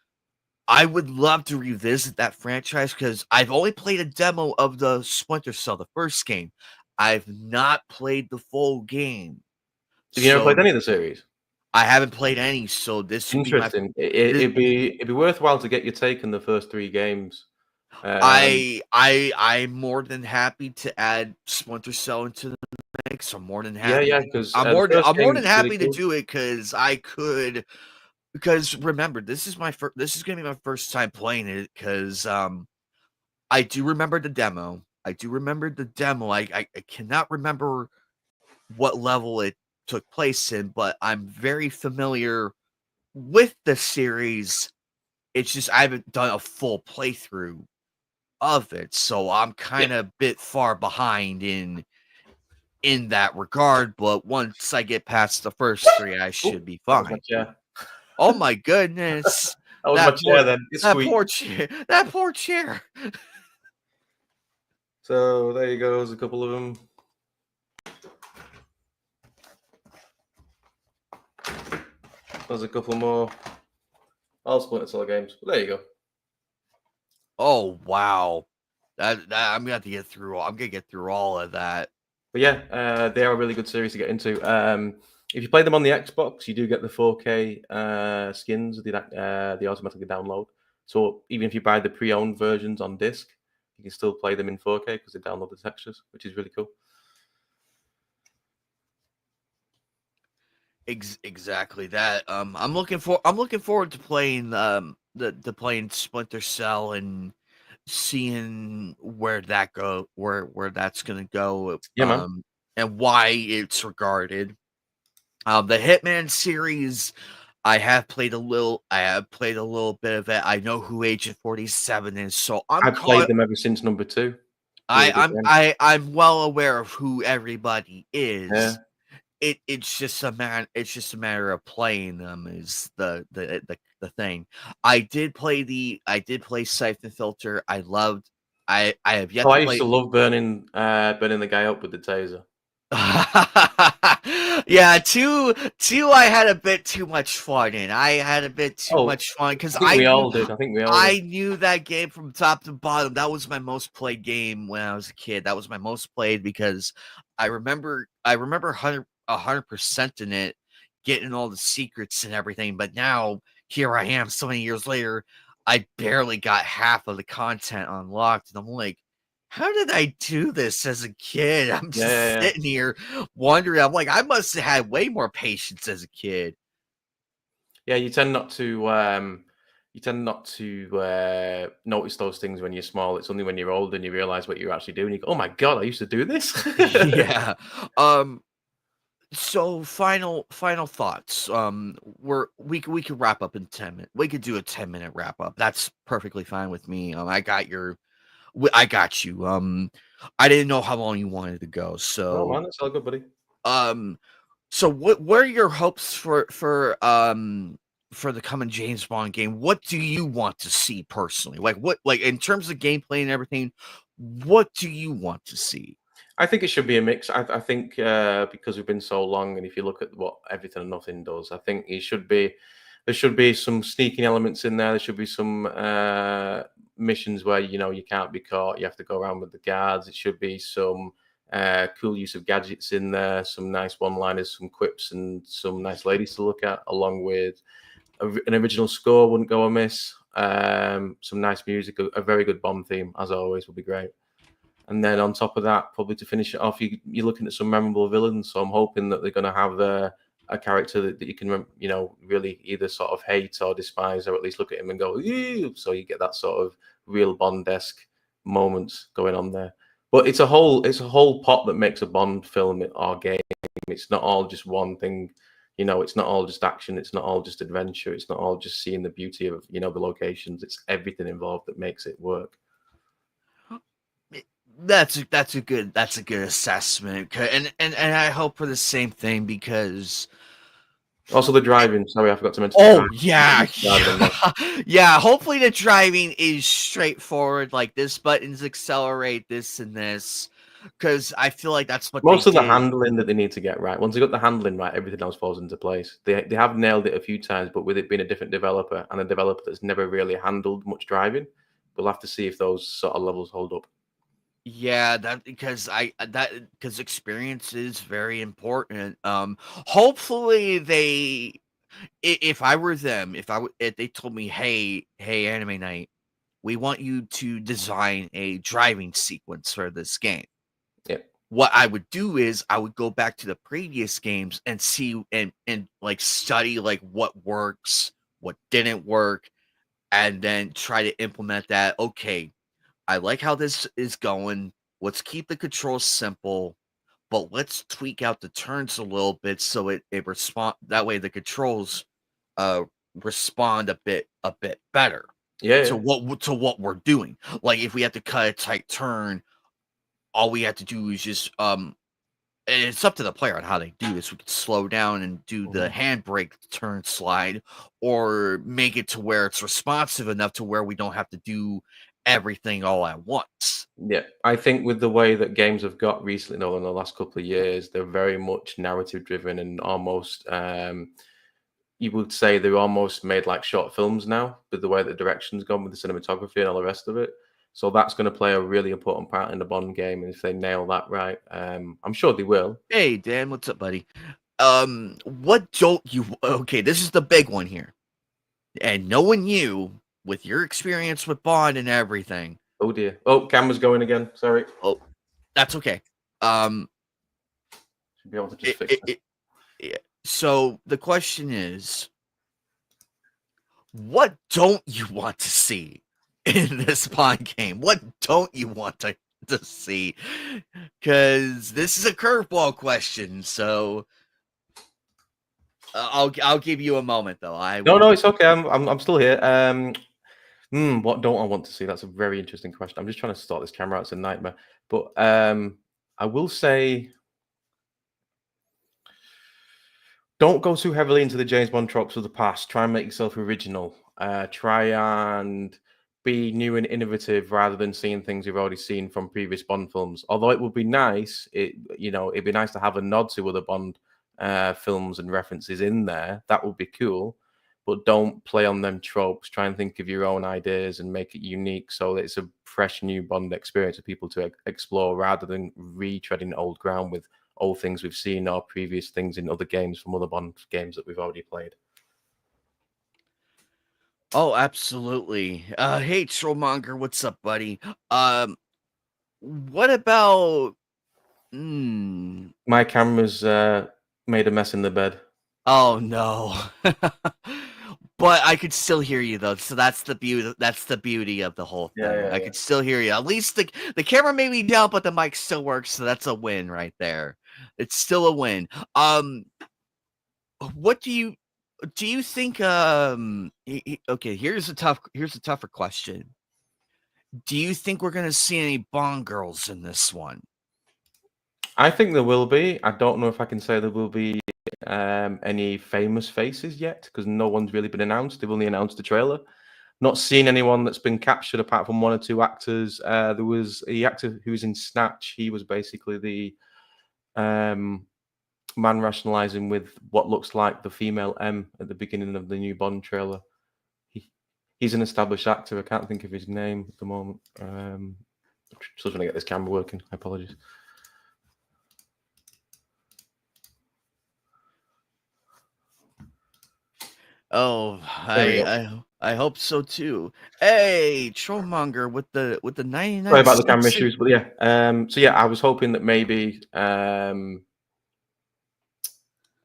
I would love to revisit that franchise, because I've only played a demo of the Splinter Cell, the first game. I've not played the full game, Have you never played so any of the series? I haven't played any. So this would be my. Interesting. This, It'd be worthwhile to get your take on the first three games. Um, I'm more than happy to add Splinter Cell into the mix. yeah, yeah, because the first I'm more than game's really happy to cool. do it, because remember, this is gonna be my first time playing it, because I do remember the demo. I cannot remember what level it took place in, but I'm very familiar with the series. It's just I haven't done a full playthrough of it, so I'm Yeah. kind of a bit far behind in that regard. But once I get past the first three, I Oh, should be that was my fine. chair. Oh my goodness. That was my That chair poor then. It that squeaked. poor chair. That poor chair. So there you go. There's a couple of them. There's a couple more. All Splinter Cell games. But there you go. Oh wow. I'm gonna have to get through. I'm gonna get through all of that. But yeah, they are a really good series to get into. If you play them on the Xbox, you do get the 4K skins they automatically download. So even if you buy the pre-owned versions on disc, you can still play them in 4K because they download the textures, which is really cool. Exactly that. I'm looking forward to playing the playing Splinter Cell and seeing where that's gonna go, Yeah, man. and why it's regarded. The Hitman series, I have played a little bit of it. I know who Agent 47 is, so I've played them ever since number two. Really good game. I'm well aware of who everybody Yeah. is. It's just a matter of playing them is the thing. I did play Siphon Filter. I have yet Oh, to I used play. to love burning the guy up with the taser. Yeah, two I had a bit too much fun in. I had a bit too Oh, much fun because I think we all did. I think we all did. I knew that game from top to bottom. That was my most played game when I was a kid. That was my most played because I remember 100% in it, getting all the secrets and everything. But now here I am, so many years later, I barely got half of the content unlocked, and I'm like, how did I do this as a kid? I'm Yeah, yeah, just yeah. sitting here wondering. I'm like, I must have had way more patience as a kid. Yeah, you tend not to notice those things when you're small. It's only when you're old and you realize what you're actually doing. You go, "Oh my god, I used to do this." Yeah. Um. So final thoughts. We could wrap up in 10 minutes. We could do a 10-minute wrap up. That's perfectly fine with me. I got you. I didn't know how long you wanted to go. Oh So man, that's all good, buddy. um. So what are your hopes for the coming James Bond game? What do you want to see personally? Like in terms of gameplay and everything, what do you want to see? I think it should be a mix. I think because we've been so long, and if you look at what Everything and Nothing does, I think there should be some sneaking elements in there. There should be some missions where you can't be caught. You have to go around with the guards. It should be some cool use of gadgets in there, some nice one-liners, some quips, and some nice ladies to look at, along with an original score wouldn't go amiss. Some nice music, a very good bomb theme as always would be great. And then on top of that, probably to finish it off, you're looking at some memorable villains. So I'm hoping that they're going to have a character that you can, really either sort of hate or despise, or at least look at him and go, ew. So you get that sort of real Bond-esque moments going on there. But it's a whole pot that makes a Bond film or game. It's not all just one thing. It's not all just action. It's not all just adventure. It's not all just seeing the beauty of the locations. It's everything involved that makes it work. That's a good assessment, and I hope for the same thing because Also, the driving. Sorry, I forgot to mention the oh driving. yeah, hopefully the driving is straightforward, like this buttons accelerate this and this, because I feel like that's what they Most of the did. handling that they need to get right. Once they got the handling right, everything else falls into place. They have nailed it a few times, but with it being a different developer and a developer that's never really handled much driving, we'll have to see if those sort of levels hold up. Yeah, because experience is very important. Hopefully if I were them, if they told me, hey, Anime Night, we want you to design a driving sequence for this game. Yeah. What I would do is I would go back to the previous games and see and like study like what works, what didn't work, and then try to implement that. Okay, I like how this is going. Let's keep the controls simple, but let's tweak out the turns a little bit so it respond that way the controls uh respond a bit better Yeah. to what we're doing. Like if we have to cut a tight turn, all we have to do is just and it's up to the player on how they do this. We could slow down and do the handbrake turn slide, or make it to where it's responsive enough to where we don't have to do everything all at once. Yeah, I think with the way that games have got recently, though, in the last couple of years, they're very much narrative driven and almost, you would say they're almost made like short films now with the way the direction's gone with the cinematography and all the rest of it. So that's going to play a really important part in the Bond game. And if they nail that right, I'm sure they will. Hey, Dan, what's up, buddy? What don't you? Okay, this is the big one here. And knowing you with your experience with Bond and everything. Oh dear. Oh, camera's going again. Sorry. Oh, that's okay. Should be able to just fix it. Yeah. So the question is, what don't you want to see in this Bond game? What don't you want to see? Because this is a curveball question. So I'll give you a moment though. No, it's okay. I'm still here. What don't I want to see? That's a very interesting question. I'm just trying to sort this camera out. It's a nightmare. But I will say, don't go too heavily into the James Bond tropes of the past. Try and make yourself original. Try and be new and innovative rather than seeing things you've already seen from previous Bond films. Although it would be nice, it'd be nice to have a nod to other Bond films and references in there. That would be cool. But don't play on them tropes. Try and think of your own ideas and make it unique so that it's a fresh new Bond experience for people to explore rather than retreading old ground with old things we've seen or previous things in other games from other Bond games that we've already played. Oh, absolutely. Hey, Trollmonger, what's up, buddy? What about? My camera's made a mess in the bed. Oh no. But I could still hear you though, so that's the beauty. That's the beauty of the whole thing. Yeah, I could still hear you. At least the camera may be down, but the mic still works, so that's a win right there. It's still a win. What do you think? Okay, here's a tougher question. Do you think we're gonna see any Bond girls in this one? I think there will be. I don't know if I can say there will be any famous faces yet because no one's really been announced. They've only announced the trailer. Not seen anyone that's been captured apart from one or two actors. There was the actor who was in Snatch. He was basically the man rationalizing with what looks like the female M at the beginning of the new Bond trailer. He's an established actor. I can't think of his name at the moment. Still trying to get this camera working. I apologize. Oh, There we go. I hope so too. Hey, Trollmonger with the 99 Sorry about the camera cents. issues, but yeah. So yeah, I was hoping that maybe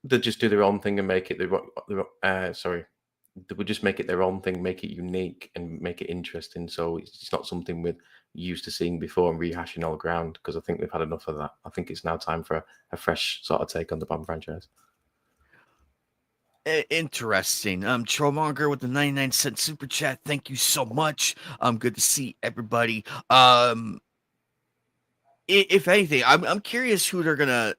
they'd just do their own thing and make it they would just make it their own thing, make it unique and make it interesting. So it's not something with used to seeing before and rehashing all ground, because I think they've had enough of that. I think it's now time for a fresh sort of take on the Bond franchise. Interesting. Trollmonger with the 99-cent super chat. Thank you so much. Good to see everybody. If anything, I'm curious who they're gonna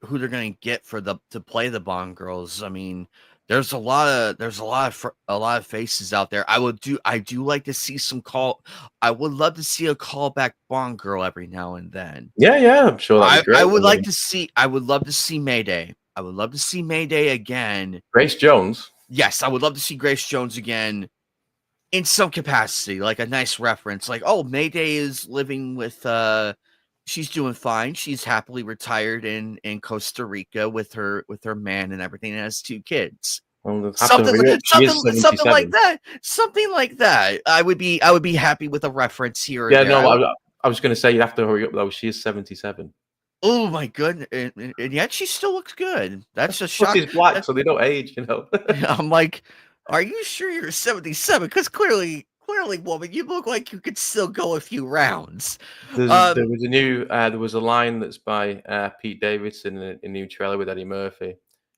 get for to play the Bond girls. I mean, there's a lot of faces out there. I do like to see I would love to see a callback Bond girl every now and then. Yeah, I'm sure that'd be great. I would love to see Mayday. I would love to see Mayday again. Grace Jones. Yes, I would love to see Grace Jones again in some capacity, like a nice reference. Like, oh, Mayday is living with she's doing fine. She's happily retired in Costa Rica with her man and everything, and has 2 kids. Well, Something like that. Something like that. I would be happy with a reference here or Yeah, there. no, I was going to say you have to hurry up though. She is 77. Oh my goodness, and yet she still looks good. That's a Plus shock. she's black, so they don't age, you know. I'm like, are you sure you're 77? Because clearly, woman, you look like you could still go a few rounds. There was a new there was a line that's by Pete Davidson in a new trailer with Eddie Murphy,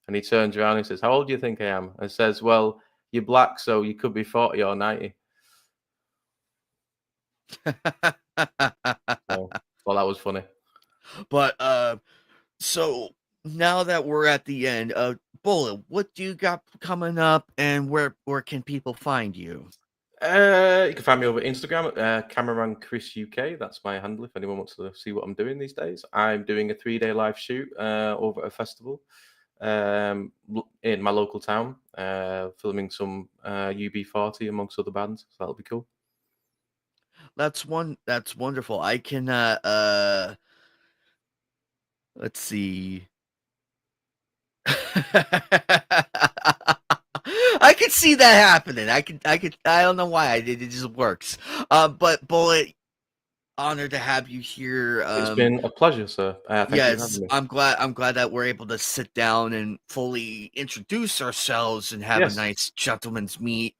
and he turns around and says, "How old do you think I am?" And says, "Well, you're black, so you could be 40 or 90." So, well, that was funny. But so now that we're at the end, Bullet, what do you got coming up, and where can people find you? You can find me over Instagram at Cameraman Chris UK. That's my handle if anyone wants to see what I'm doing these days. I'm doing a 3-day live shoot over at a festival in my local town, filming some UB40 amongst other bands. So that'll be cool. That's wonderful. I can let's see. I could see that happening. I don't know why it just works. But Bullet, honored to have you here. It's been a pleasure, sir. Thank you for having me. I'm glad that we're able to sit down and fully introduce ourselves and have a nice gentleman's meet.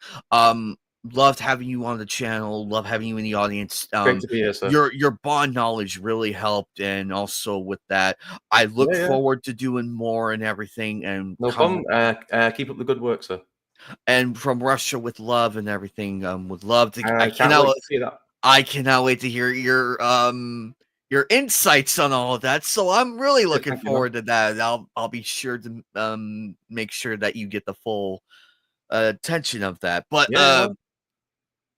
Loved having you on the channel. Love having you in the audience. Great to be here, sir. Your Bond knowledge really helped, and also with that, I look forward to doing more and everything. And no problem. Keep up the good work, sir. And From Russia with Love and everything. Would love to. I cannot wait to see that. I cannot wait to hear your insights on all of that. So I'm really looking forward to that. I'll be sure to make sure that you get the full attention of that. But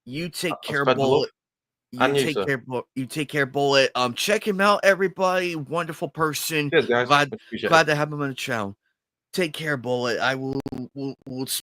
you take care, Bullet. You take care, Bullet. Check him out, everybody. Wonderful person. Cheers, guys. Glad to have him on the channel. Take care, Bullet. We'll